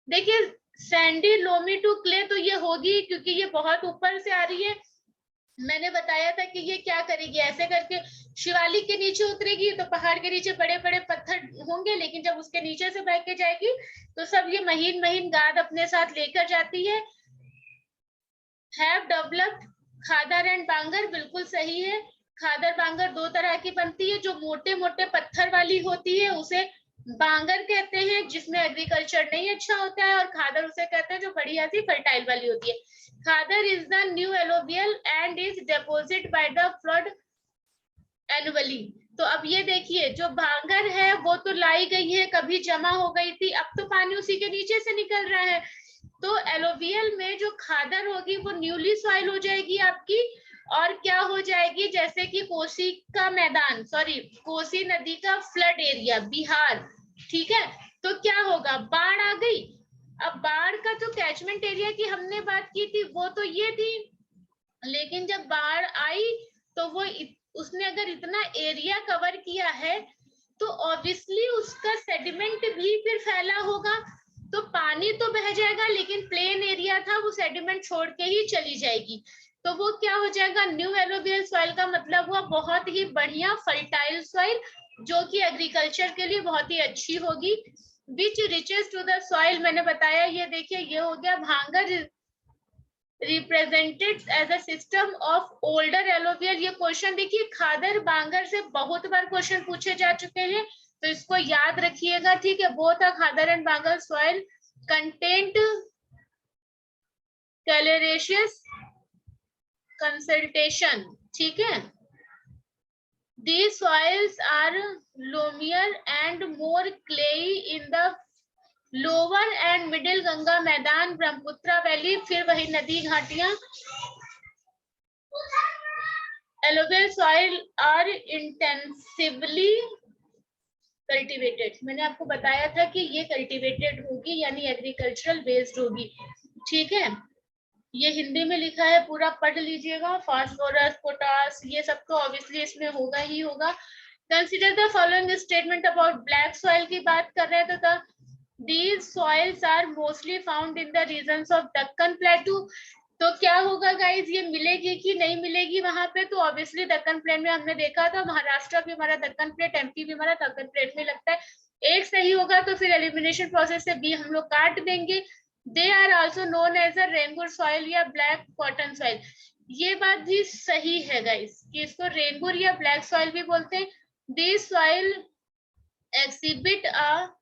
देखिए, सैंडी लोमी टू क्ले तो ये होगी क्योंकि ये बहुत ऊपर से आ रही है। मैंने बताया था कि ये क्या करेगी, ऐसे करके शिवालिक के नीचे उतरेगी तो पहाड़ के नीचे बड़े बड़े पत्थर होंगे, लेकिन जब उसके नीचे से बह के जाएगी तो सब ये महीन महीन गाद अपने साथ लेकर जाती है। हैव डेवलप्ड खादर एंड बांगर, बिल्कुल सही है। खादर बांगर दो तरह की बनती है, जो मोटे मोटे पत्थर वाली होती है उसे बांगर कहते हैं, जिसमें एग्रीकल्चर नहीं अच्छा होता है, और खादर उसे कहते हैं जो बढ़िया सी फर्टाइल वाली होती है। Khadar is the new alluvial and is deposit by the flood annually. तो अब ये देखिए, जो भांगर है वो तो लाई गई है, कभी जमा हो गई थी, अब तो पानी उसी के नीचे से निकल रहा है। तो एलोवियल में जो खादर होगी वो न्यूली सॉइल हो जाएगी आपकी, और क्या हो जाएगी, जैसे कि कोसी का मैदान, सॉरी कोसी नदी का फ्लड एरिया बिहार। ठीक है, तो क्या होगा, बाढ़ आ गई। अब बाढ़ का जो कैचमेंट एरिया की हमने बात की थी वो तो ये थी, लेकिन जब बाढ़ आई तो वो उसने अगर इतना एरिया कवर किया है तो ऑब्वियसली उसका सेडिमेंट भी फिर फैला होगा, तो पानी तो बह जाएगा, लेकिन प्लेन एरिया था वो सेडिमेंट छोड़ के ही चली जाएगी। तो वो क्या हो जाएगा, न्यू एलोवियल सॉइल का मतलब हुआ बहुत ही बढ़िया फर्टाइल सॉइल, जो कि एग्रीकल्चर के लिए बहुत ही अच्छी होगी। Which riches to the soil, मैंने बताया, ये देखिए ये हो गया bhangar represented as a system of older alluvial. ये क्वेश्चन देखिए खादर बांगर से बहुत बार क्वेश्चन पूछे जा चुके हैं, तो इसको याद रखिएगा। ठीक है, both khadar and bangar soil content calcareous consultation. ठीक है, these soils are loamier and more clayey in the lower and middle Ganga मैदान, ब्रह्मपुत्र वैली, फिर वही नदी घाटियां। Alluvial soil are intensively cultivated. मैंने आपको बताया था कि ये कल्टीवेटेड होगी, यानी एग्रीकल्चरल बेस्ड होगी। ठीक है, ये हिंदी में लिखा है, पूरा पढ़ लीजिएगा। फास्फोरस, पोटास, ये सब तो ऑब्वियसली इसमें होगा ही होगा। Consider the following statement about black soil की बात कर रहे हैं, तो these soils are mostly found in the regions of Deccan Plateau। तो क्या होगा गाइज, ये मिलेगी कि नहीं मिलेगी वहां पे, तो ऑब्वियसली दक्कन प्लेट में हमने देखा था, महाराष्ट्र भी हमारा दक्कन प्लेट, एमपी भी हमारा दक्कन प्लेट में लगता है। एक सही होगा तो फिर एलिमिनेशन प्रोसेस से बी हम लोग काट देंगे। They are also known as a regur soil या ब्लैक कॉटन सॉइल। ये बात भी सही है गाइज कि इसको रेनगुर या ब्लैक सॉइल भी बोलते हैं। This soil exhibit a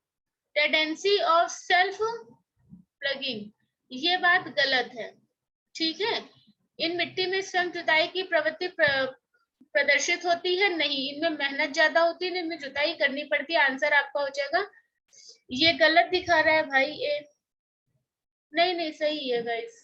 tendency of self plugging, ये बात गलत है। ठीक है, इन मिट्टी में स्वयं जुताई की प्रवृत्ति प्रदर्शित होती है नहीं, इनमें मेहनत ज्यादा होती है, इनमें जुताई करनी पड़ती है। आंसर आपका हो जाएगा, ये गलत दिखा रहा है भाई ए, नहीं नहीं सही है गाइस।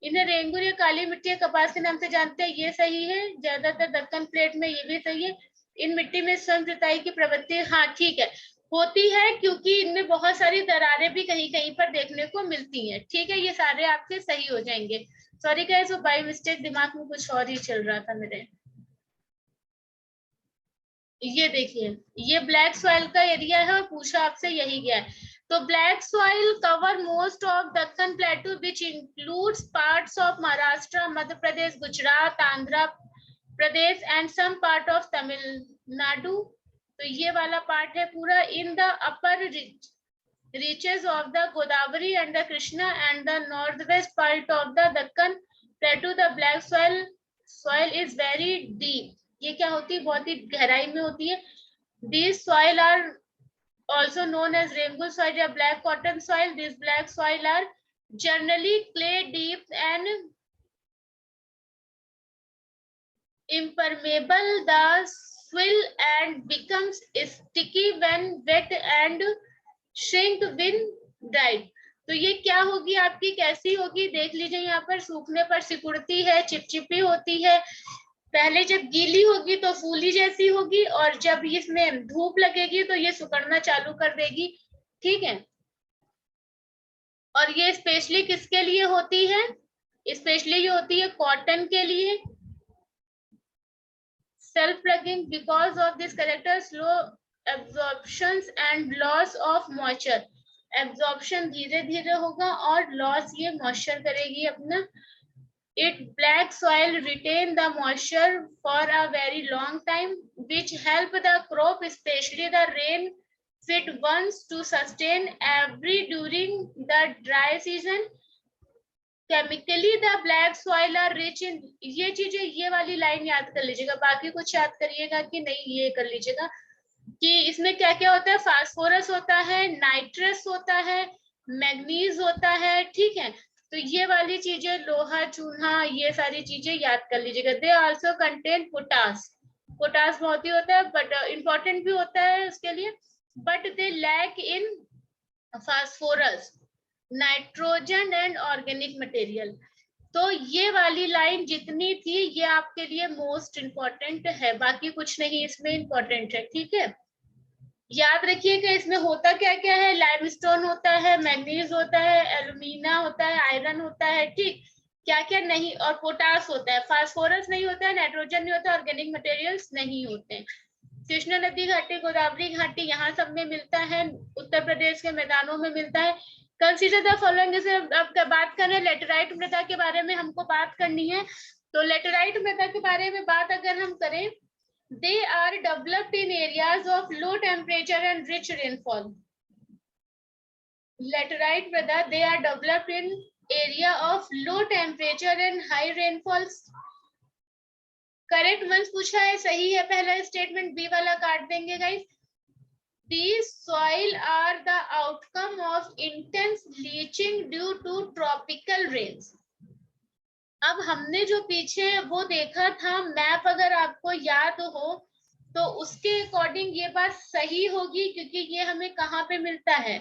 इन्हें रेंगुर या काली मिट्टी या कपास के नाम से जानते हैं, ये सही है। ज्यादातर दक्कन प्लेट में ये भी सही है। इन मिट्टी में स्वयं जुताई की प्रवृत्ति, हाँ ठीक है, होती है, क्योंकि इनमें बहुत सारी दरारें भी कहीं कहीं पर देखने को मिलती हैं। ठीक है, ये सारे आपके सही हो जाएंगे। सॉरी गाइस, वो बाय मिस्टेक दिमाग में कुछ और ही चल रहा था मेरे। ये देखिए, ये ब्लैक सॉइल का एरिया है और पूछा आपसे यही गया है। तो black soil cover most of Deccan plateau which includes parts of Maharashtra, Madhya Pradesh, Gujarat, Andhra Pradesh and some part of Tamil Nadu. तो ये वाला पार्ट है पूरा in the upper ridge reaches of the Godavari and the Krishna and the northwest part of the Deccan plateau, the black soil is very deep. ये क्या होती है, बहुत ही गहराई में होती है. These soil are also known as rainbow soil or black cotton soil. These black soil are generally clay, deep and impermeable. The soil and becomes sticky when wet and shrink when dried. तो ये क्या होगी आपकी, कैसी होगी, देख लीजिए यहाँ पर. सूखने पर सिकुड़ती है, चिपचिपी होती है. पहले जब गीली होगी तो फूली जैसी होगी, और जब इसमें धूप लगेगी तो ये सुकड़ना चालू कर देगी. ठीक है. और ये स्पेशली किसके लिए होती है, स्पेशली ये होती है कॉटन के लिए. Self ploughing because of this character, slow absorptions and loss of moisture. Absorption धीरे धीरे होगा और लॉस ये मॉइस्चर करेगी अपना. It black soil retain the moisture for a very long time, which help the crop, especially the rain fit ones, to sustain every during the dry season. Chemically the black soil are rich in, ये चीजें, ये वाली लाइन याद कर लीजिएगा. बाकी कुछ याद करिएगा कि नहीं, ये कर लीजिएगा कि इसमें क्या क्या होता है. फास्फोरस होता है, नाइट्रस होता है, मैग्नीज होता है. ठीक है. तो ये वाली चीजें, लोहा, चूना, ये सारी चीजें याद कर लीजिएगा. They also contain potash. Potash बहुत ही होता है, बट इंपॉर्टेंट भी होता है उसके लिए. But they lack in phosphorus, nitrogen and organic material. तो ये वाली लाइन जितनी थी ये आपके लिए मोस्ट इंपॉर्टेंट है, बाकी कुछ नहीं इसमें इंपॉर्टेंट है. ठीक है. याद रखिएगा इसमें होता क्या क्या है. लाइमस्टोन होता है, मैग्नीज होता है, एल्यूमिना होता है, आयरन होता है. ठीक. क्या क्या नहीं, और पोटास होता है. फास्फोरस नहीं होता है, नाइट्रोजन नहीं होता, ऑर्गेनिक मटेरियल्स नहीं होते. कृष्णा नदी घाटी, गोदावरी घाटी, यहाँ सब में मिलता है. उत्तर प्रदेश के मैदानों में मिलता है. Consider the following. जैसे अब बात कर रहे हैं लेटेराइट मृदा के बारे में, हमको बात करनी है. तो लेटेराइट मृदा के बारे में बात अगर हम करें, they are developed in areas of low temperature and rich rainfall. Laterite mrida, they are developed in area of low temperature and high rainfalls. Correct once पूछा है, सही है पहला स्टेटमेंट. बी वाला काट देंगे guys. These soil are the outcome of intense leaching due to tropical rains. अब हमने जो पीछे वो देखा था मैप, अगर आपको याद हो तो उसके अकॉर्डिंग ये बात सही होगी, क्योंकि ये हमें कहाँ पे मिलता है,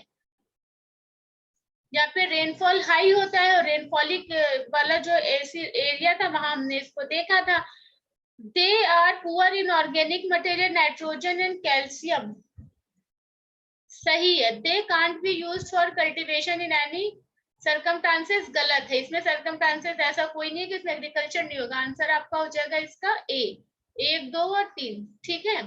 यहाँ पे रेनफॉल हाई होता है, और रेनफॉलिक वाला जो एरिया था वहां हमने इसको देखा था. They are poor in organic material, nitrogen and calcium. सही है. They can't be used for cultivation in any circumstances. गलत है. इसमें सर्कमस्टांसेस ऐसा कोई नहीं है कि इसमें एग्रीकल्चर नहीं होगा. आंसर आपका हो जाएगा इसका ए. 1, 2 और 3. ठीक है.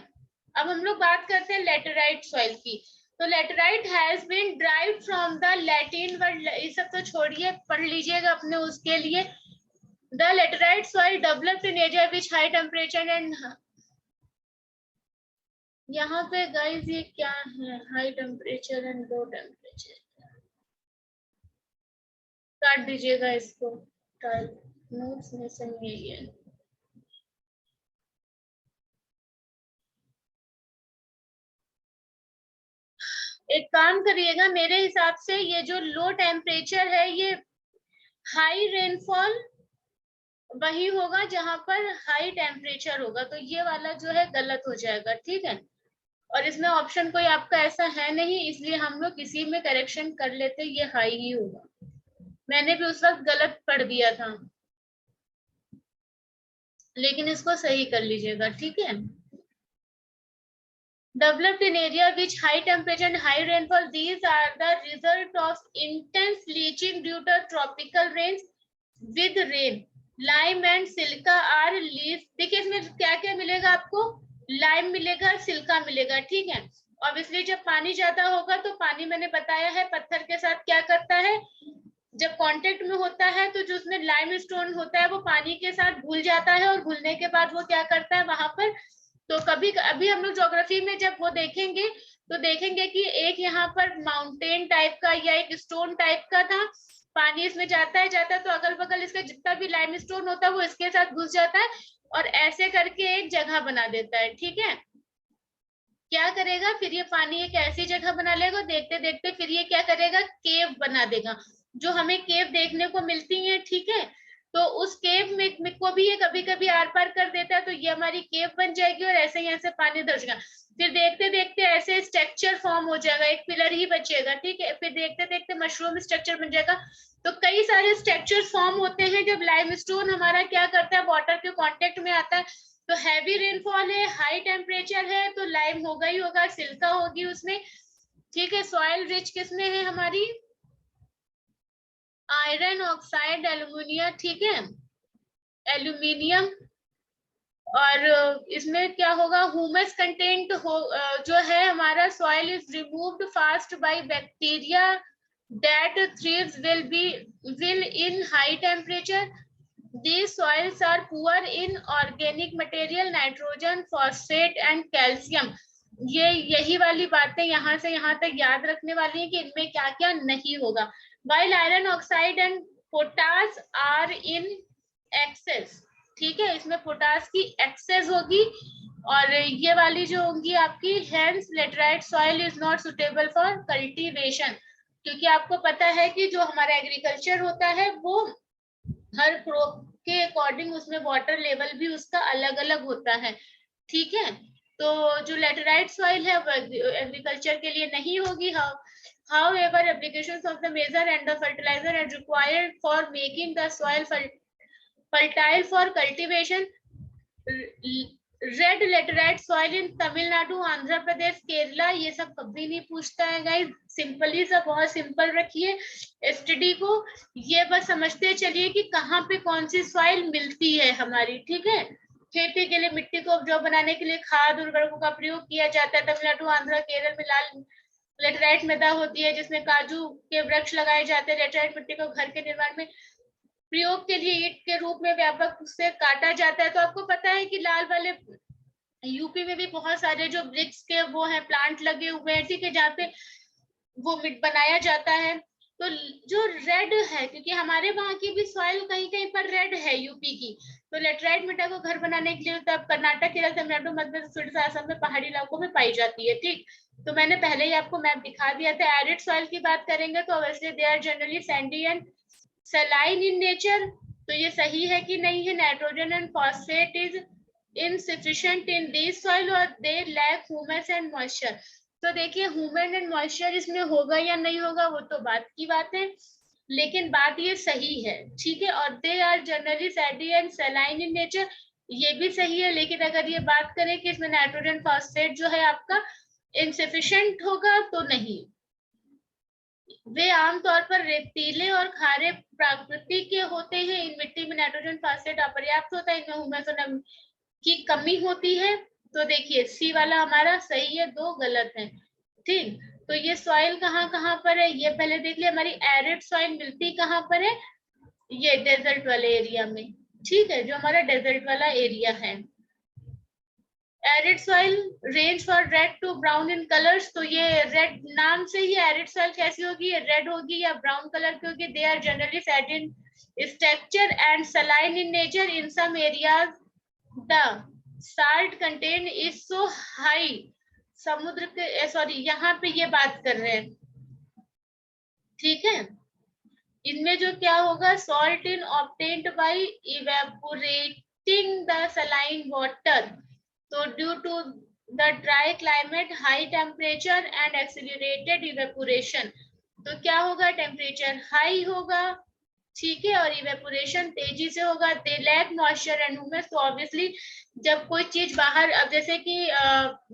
अब हम लोग बात करते हैं लेटेराइट सॉइल की. तो laterite has been derived from the Latin word. ये सब तो छोड़िए, पढ़ लीजिएगा अपने उसके लिए. The laterite soil developed in area which high temperature and, यहाँ पे गाइस ये क्या है, high temperature and low temperature. काट दीजिएगा इसको, नोट्स में सही है ये. एक काम करिएगा, मेरे हिसाब से ये जो लो टेम्परेचर है ये हाई रेनफॉल वही होगा जहां पर हाई टेम्परेचर होगा. तो ये वाला जो है गलत हो जाएगा. ठीक है. और इसमें ऑप्शन कोई आपका ऐसा है नहीं, इसलिए हम लोग किसी में करेक्शन कर लेते, ये हाई ही होगा. मैंने भी उस वक्त गलत पढ़ दिया था, लेकिन इसको सही कर लीजिएगा. ठीक है. Developed in area which high temperature and high rainfall, these are the result of intense leaching due to tropical rains with rain. Lime and silica are leaves. देखिए इसमें क्या क्या मिलेगा आपको, लाइम मिलेगा, सिल्का मिलेगा. ठीक है. ऑब्वियसली जब पानी ज्यादा होगा तो पानी, मैंने बताया है, पत्थर के साथ क्या करता है, जब कांटेक्ट में होता है तो जो उसमें लाइम स्टोन होता है वो पानी के साथ घुल जाता है, और घुलने के बाद वो क्या करता है वहां पर, तो कभी अभी हम लोग ज्योग्राफी में जब वो देखेंगे तो देखेंगे कि एक यहाँ पर माउंटेन टाइप का या एक स्टोन टाइप का था, पानी इसमें जाता है तो अगल बगल इसका जितना भी लाइमस्टोन होता है वो इसके साथ घुस जाता है और ऐसे करके एक जगह बना देता है। ठीक है, क्या करेगा फिर ये पानी एक ऐसी जगह बना लेगा, देखते देखते फिर ये क्या करेगा, केव बना देगा, जो हमें केव देखने को मिलती है। ठीक है, तो उस केव में को भी ये कभी कभी आर पार कर देता है, तो ये हमारी केव बन जाएगी और ऐसे यहाँ से पानी दर्शेगा। फिर देखते देखते ऐसे स्ट्रक्चर फॉर्म हो जाएगा, एक पिलर ही बचेगा। ठीक है, फिर देखते देखते मशरूम स्ट्रक्चर बन जाएगा। तो कई सारे स्ट्रक्चर फॉर्म होते हैं जब लाइमस्टोन हमारा क्या करता है, वाटर के कांटेक्ट में आता है। तो हैवी रेनफॉल है, हाई टेम्परेचर है, तो लाइम होगा ही होगा, सिल्का होगी उसमें। ठीक है, सॉइल रिच किसमें है हमारी, आयरन ऑक्साइड, एल्यूमिनियम। ठीक है, एल्यूमिनियम। और इसमें क्या होगा, ह्यूमस कंटेंट हो जो है हमारा, soil is removed fast by bacteria that thrives well in high temperature. These soils are poor in organic material, nitrogen, phosphate and calcium. ये यही वाली बातें यहाँ से यहाँ तक याद रखने वाली है कि इनमें क्या क्या नहीं होगा। While iron oxide and potash are in excess, ठीक है, इसमें पोटास की एक्सेस होगी। और ये वाली जो होंगी आपकी, hence laterite soil is not suitable for cultivation, क्योंकि आपको पता है कि जो हमारा एग्रीकल्चर होता है वो हर क्रॉप के अकॉर्डिंग उसमें वाटर लेवल भी उसका अलग अलग होता है। ठीक है, तो जो लेटराइट सॉइल है वो एग्रीकल्चर के लिए नहीं होगी। However, applications of the major and the fertilizer are required for making the soil fertile for cultivation. Red laterite soil in Tamil Nadu, Andhra Pradesh, Kerala, ये सब कभी नहीं पूछता है गाइस। सिंपली सा, बहुत सिंपल रखिए स्टडी को, ये बस समझते चलिए कि कहाँ पे कौन सी सॉइल मिलती है हमारी। ठीक है, खेती के लिए मिट्टी को उपजाऊ बनाने के लिए खाद उर्वरकों का प्रयोग किया जाता है। तमिलनाडु, आंध्र, केरल में लाल लेटराइट मृदा होती है जिसमें काजू के वृक्ष लगाए जाते हैं। लेटराइट मिट्टी को घर के निर्माण में प्रयोग के लिए ईंट के रूप में व्यापक से काटा जाता है। तो आपको पता है कि लाल वाले यूपी में भी बहुत सारे जो ब्रिक्स के वो है प्लांट लगे हुए हैं। ठीक है, जहाँ पे वो मिट बनाया जाता है। तो जो रेड है, क्योंकि हमारे वहां की भी सॉइल कहीं कहीं पर रेड है यूपी की, तो लेटराइट मिट्टी को घर बनाने के लिए तब कर्नाटक, केरल, तमिलनाडु, मध्य प्रदेश, असम में पहाड़ी इलाकों में पाई जाती है। ठीक, तो मैंने पहले ही आपको मैप दिखा दिया था। एरिड सॉइल की बात करेंगे तो obviously they are generally sandy and saline in nature. तो ये सही है कि नहीं है, nitrogen and phosphate is insufficient in these soil or they lack humus and moisture। तो देखिए ह्यूमन एंड मॉइस्चर इसमें होगा या नहीं होगा वो तो बात की बात है, लेकिन बात ये सही है। ठीक है, और they are generally sandy and saline in nature, ये भी सही है। लेकिन अगर ये बात करें कि इसमें नाइट्रोजन फॉस्फेट जो है आपका इनसफिशिएंट होगा तो नहीं, वे आमतौर पर रेतीले और खारे प्रकृति के होते हैं। इन मिट्टी में नाइट्रोजन फॉस्फेट अपर्याप्त होता है, इनमें ह्यूमस और की कमी होती है। तो देखिए सी वाला हमारा सही है, दो गलत है। ठीक, तो ये सॉइल कहाँ कहाँ पर है, ये पहले देख लिया। हमारी एरिड सॉइल मिलती कहाँ पर है, ये डेजर्ट वाले एरिया में। ठीक है, जो हमारा डेजर्ट वाला एरिया है। Arid soil range for red to brown in colours, तो ये रेड नाम से ही एरिड सॉइल कैसी होगी, ये रेड होगी या ब्राउन कलर की होगी। They are generally fat in structure and saline in nature. In some areas the salt content is so high, समुद्र के सॉरी यहाँ पे ये बात कर रहे हैं। ठीक है, इनमें जो क्या होगा, salt in obtained by evaporating the saline water। तो due to the dry climate, high temperature and accelerated evaporation, तो क्या होगा, टेम्परेचर हाई होगा। ठीक है, और इवेपोरेशन तेजी से होगा। They lack moisture and humus, तो ऑब्वियसली जब कोई चीज बाहर, अब जैसे कि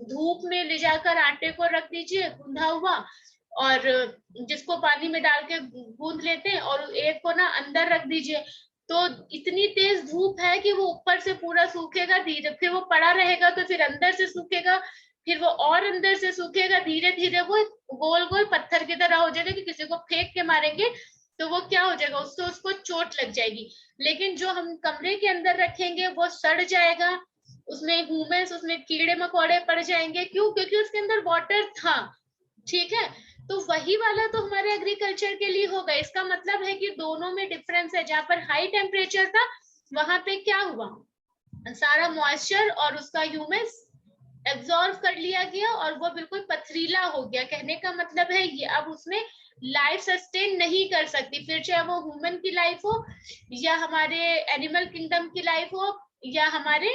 धूप में ले जाकर आटे को रख दीजिए गूंधा हुआ, और जिसको पानी में डाल के गूंद लेते हैं, और एक को ना अंदर रख दीजिए, तो इतनी तेज धूप है कि वो ऊपर से पूरा सूखेगा धीरे, फिर वो पड़ा रहेगा तो फिर अंदर से सूखेगा, फिर वो और अंदर से सूखेगा, धीरे धीरे वो गोल गोल पत्थर की तरह हो जाएगा कि किसी को फेंक के मारेंगे तो वो क्या हो जाएगा, उससे उसको चोट लग जाएगी। लेकिन जो हम कमरे के अंदर रखेंगे वो सड़ जाएगा, उसमें ह्यूमस, उसमें कीड़े मकोड़े पड़ जाएंगे। क्यों? क्योंकि उसके अंदर वाटर था। ठीक है, तो वही वाला तो हमारे एग्रीकल्चर के लिए होगा। इसका मतलब है कि दोनों में डिफरेंस है। जहां पर हाई टेम्परेचर था वहां पे क्या हुआ, सारा मॉइस्चर और उसका ह्यूमस एब्जॉर्व कर लिया गया और वो बिल्कुल पथरीला हो गया। कहने का मतलब है ये अब उसमें लाइफ सस्टेन नहीं कर सकती, फिर चाहे वो ह्यूमन की लाइफ हो या हमारे एनिमल किंगडम की लाइफ हो या हमारे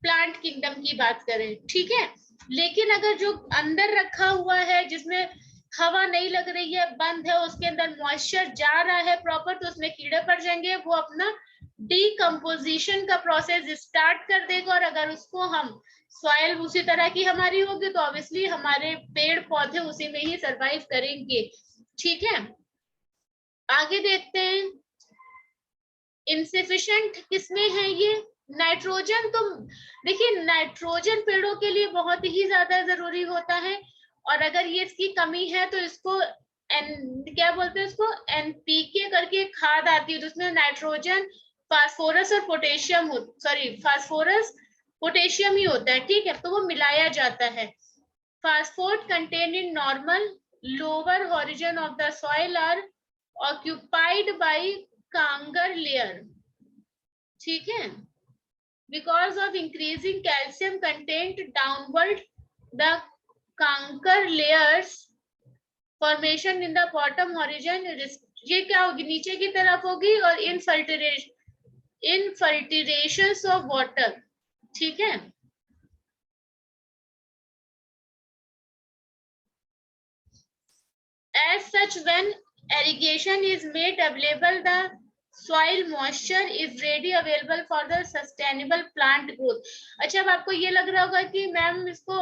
प्लांट किंगडम की बात करें। ठीक है, लेकिन अगर जो अंदर रखा हुआ है, जिसमें हवा नहीं लग रही है, बंद है, उसके अंदर मॉइस्चर जा रहा है प्रॉपर, तो उसमें कीड़े पड़ जाएंगे, वो अपना डीकम्पोजिशन का प्रोसेस स्टार्ट कर देगा। और अगर उसको हम सॉइल उसी तरह की हमारी होगी तो ऑब्वियसली हमारे पेड़ पौधे उसी में ही सरवाइव करेंगे। ठीक है, आगे देखते हैं। इनसफिशिएंट किसमें है ये? नाइट्रोजन। तो देखिए, नाइट्रोजन पेड़ों के लिए बहुत ही ज्यादा जरूरी होता है, और अगर ये इसकी कमी है तो इसको क्या बोलते हैं, इसको एनपीके करके खाद आती है, तो उसमें नाइट्रोजन, फास्फोरस और पोटेशियम हो, सॉरी फास्फोरस पोटेशियम ही होता है। ठीक है, तो वो मिलाया जाता है। Phosphate content in normal lower horizon of the soil are occupied by kankar layer. ठीक है, because of increasing calcium content downward the conker layers formation in the bottom horizon, ये क्या होगी, नीचे की तरफ होगी, और infiltrations of water। ठीक है, as such when irrigation is made available the soil moisture is ready available for the sustainable plant growth। अच्छा, अब आपको ये लग रहा होगा कि मैम इसको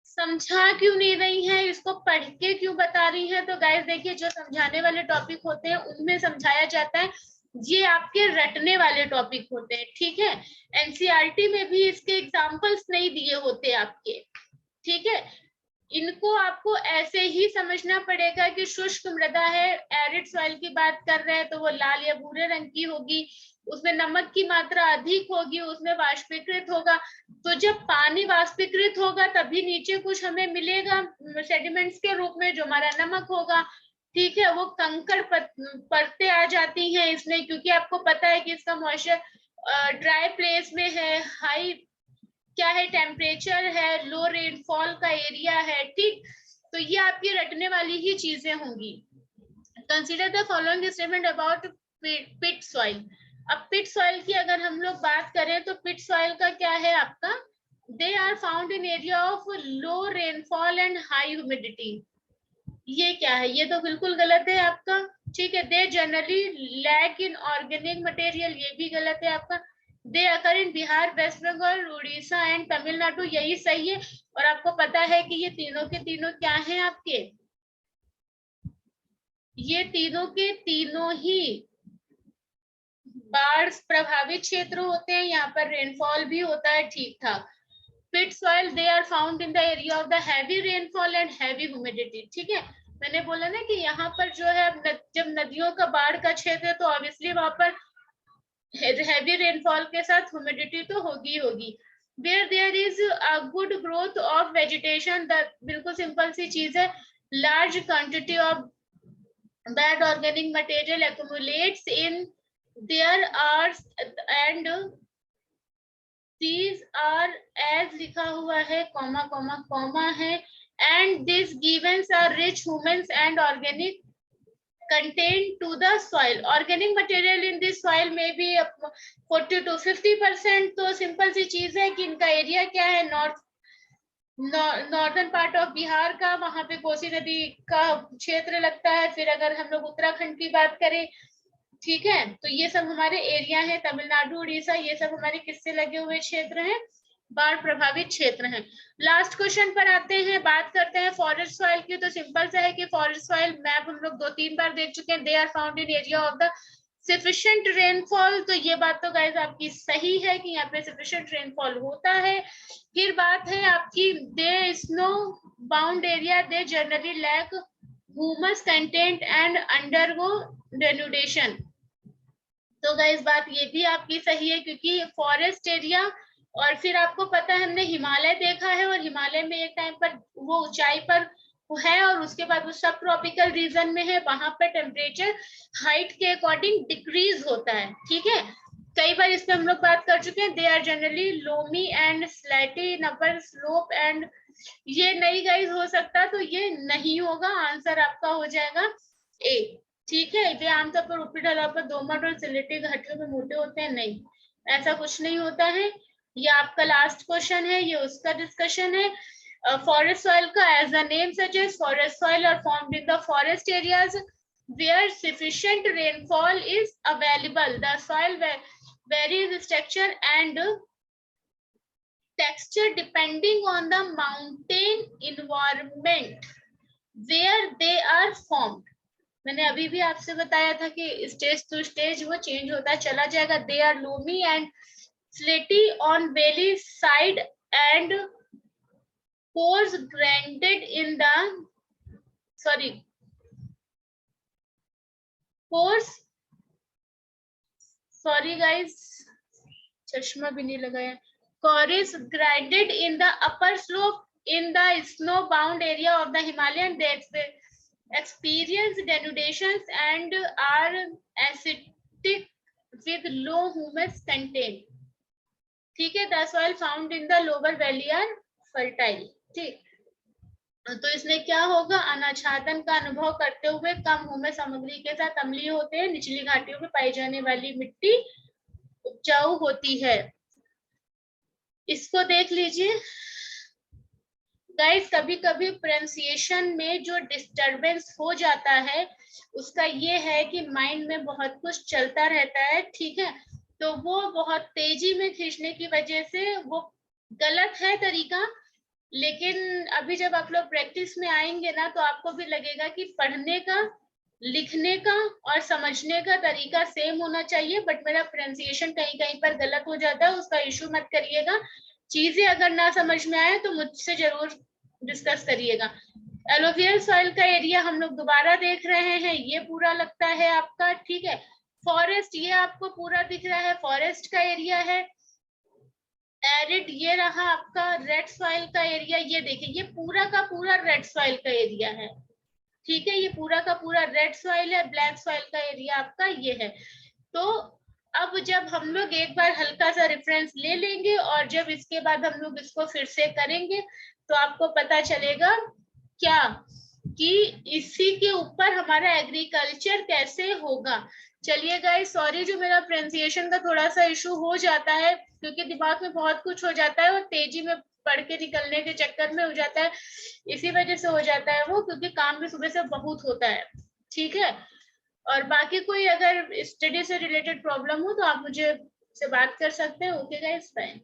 समझा क्यों नहीं रही है, इसको पढ़ के क्यों बता रही है? तो गाइस देखिए, जो समझाने वाले टॉपिक होते हैं उनमें समझाया जाता है, ये आपके रटने वाले टॉपिक होते हैं। ठीक है, एनसीईआरटी में भी इसके एग्जांपल्स नहीं दिए होते आपके। ठीक है, इनको आपको ऐसे ही समझना पड़ेगा कि शुष्क मृदा है, एरिड सॉइल की बात कर रहे हैं तो वो लाल या भूरे रंग की होगी, उसमें नमक की मात्रा अधिक होगी, उसमें वाष्पीकृत होगा। तो जब पानी वाष्पीकृत होगा तभी नीचे कुछ हमें मिलेगा सेडिमेंट्स के रूप में, जो हमारा नमक होगा। ठीक है, वो कंकड़ परतें आ जाती हैं इसमें, क्योंकि आपको पता है कि इसका मॉइस्चर ड्राई प्लेस में है, हाई क्या है टेम्परेचर है, लो रेनफॉल का एरिया है। ठीक, तो ये आपकी रटने वाली ही चीजें होंगी। Consider the following statement about peat soil. अब पिट सॉइल की अगर हम लोग बात करें तो पिट सॉइल का क्या है आपका, they are found in area of low rainfall and high humidity. ये क्या है? ये तो बिल्कुल गलत है आपका। ठीक है, they generally lack in organic material, ये भी गलत है आपका। They occur in Bihar, West Bengal, Orissa and Tamil Nadu, यही सही है। और आपको पता है कि ये तीनों के तीनों क्या हैं आपके, ये तीनों के तीनों ही बाढ़ प्रभावित क्षेत्र होते हैं, यहाँ पर रेनफॉल भी होता है ठीक ठाक। Peat soil they are found in the area of the heavy rainfall and heavy humidity. ठीक है, मैंने बोला ना कि यहाँ पर जो है जब नदियों का बाढ़ का क्षेत्र है तो ऑब्वियसली वहां पर हैवी रेनफॉल के साथ ह्यूमिडिटी तो होगी होगी। Where there is a good growth of vegetation, बिल्कुल सिंपल सी चीज है, large quantity of bad organic material accumulates in there are and these are as लिखा हुआ है, कॉमा कॉमा कॉमा है, and these givens are rich humans and organic content to the soil. Organic material in this soil may be 40 to 50%। तो सिंपल सी चीज है कि इनका एरिया क्या है, नॉर्दर्न पार्ट ऑफ बिहार का, वहां पे कोसी नदी का क्षेत्र लगता है। फिर अगर हम लोग उत्तराखंड की बात करें, ठीक है, तो ये सब हमारे एरिया है, तमिलनाडु, उड़ीसा, ये सब हमारे किससे लगे हुए क्षेत्र हैं, बाढ़ प्रभावित क्षेत्र हैं। लास्ट क्वेश्चन पर आते हैं, बात करते हैं फॉरेस्ट सॉइल की। तो सिंपल सा है कि फॉरेस्ट सॉइल मैप हम लोग 2-3 बार देख चुके हैं। They are found in area of the sufficient rainfall. तो ये बात तो गाइस आपकी सही है कि यहाँ पे सफिशिएंट रेनफॉल होता है। फिर बात है आपकी they snow bound area, they generally lack humus content and undergo denudation. तो गाइस बात ये भी आपकी सही है, क्योंकि फॉरेस्ट एरिया, और फिर आपको पता है हमने हिमालय देखा है, और हिमालय में एक टाइम पर वो ऊंचाई पर है, और उसके बाद वो सब ट्रॉपिकल रीजन में है, वहां पर टेम्परेचर हाइट के अकॉर्डिंग डिक्रीज होता है। ठीक है, कई बार इस पे हम लोग बात कर चुके हैं। They are generally loamy and slaty in upper slope and, ये नहीं गाइस हो सकता, तो ये नहीं होगा, आंसर आपका हो जाएगा ए। ठीक है, ये आमतौर पर ऊपरी ढलान पर दोमट और सिलेटी घाटियों में मोटे होते हैं, नहीं, ऐसा कुछ नहीं होता है। ये आपका लास्ट क्वेश्चन है, ये उसका डिस्कशन है। फॉरेस्ट सॉइल का, as the name suggest, forest soil are formed in the forest areas where sufficient rainfall is available. The soil varies structure and texture depending on the mountain environment where they are formed. मैंने अभी भी आपसे बताया था कि स्टेज टू स्टेज वो चेंज होता है, चला जाएगा। दे आर लूमी एंड स्लेटी on valley side and pores granted in the pores, sorry guys, चश्मा भी नहीं लगाया। Cores graded in the upper slope in the snow bound area of the Himalayan, they experience denudations and are acidic with low humus content. ठीक है, the soil found in the lower valley are fertile. ठीक, तो इसमें क्या होगा, अनाच्छादन का अनुभव करते हुए कम हुमस सामग्री के साथ अम्लीय होते हैं। निचली घाटियों में पाई जाने वाली मिट्टी उपजाऊ होती है। इसको देख लीजिए गाइस, कभी कभी प्रोनाउंसिएशन में जो डिस्टरबेंस हो जाता है उसका ये है कि माइंड में बहुत कुछ चलता रहता है। ठीक है, तो वो बहुत तेजी में खींचने की वजह से वो गलत है तरीका, लेकिन अभी जब आप लोग प्रैक्टिस में आएंगे ना तो आपको भी लगेगा कि पढ़ने का, लिखने का और समझने का तरीका सेम होना चाहिए, बट मेरा प्रोनाउंसिएशन कहीं कहीं पर गलत हो जाता है, उसका इशू मत करिएगा। चीजें अगर ना समझ में आए तो मुझसे जरूर डिस्कस करिएगा। एलोवियल सॉइल का एरिया हम लोग दोबारा देख रहे हैं, ये पूरा लगता है आपका। ठीक है, फॉरेस्ट ये आपको पूरा दिख रहा है, फॉरेस्ट का एरिया है। एरिड ये रहा आपका रेड सॉइल का एरिया, ये देखिए ये पूरा का पूरा रेड सॉइल का एरिया है। ठीक है, ये पूरा का पूरा रेड सॉइल है, ब्लैक सॉइल का एरिया आपका ये है। तो अब जब हम लोग एक बार हल्का सा रेफरेंस ले लेंगे और जब इसके बाद हम लोग इसको फिर से करेंगे तो आपको पता चलेगा क्या कि इसी के ऊपर हमारा एग्रीकल्चर कैसे होगा। चलिए गाइस, सॉरी जो मेरा प्रोनाउंसिएशन का थोड़ा सा इशू हो जाता है, क्योंकि दिमाग में बहुत कुछ हो जाता है और तेजी में पढ़ के निकलने के चक्कर में हो जाता है, इसी वजह से हो जाता है वो, क्योंकि काम भी सुबह से बहुत होता है। ठीक है, और बाकी कोई अगर स्टडी से रिलेटेड प्रॉब्लम हो तो आप मुझे से बात कर सकते हैं। Okay guys, bye.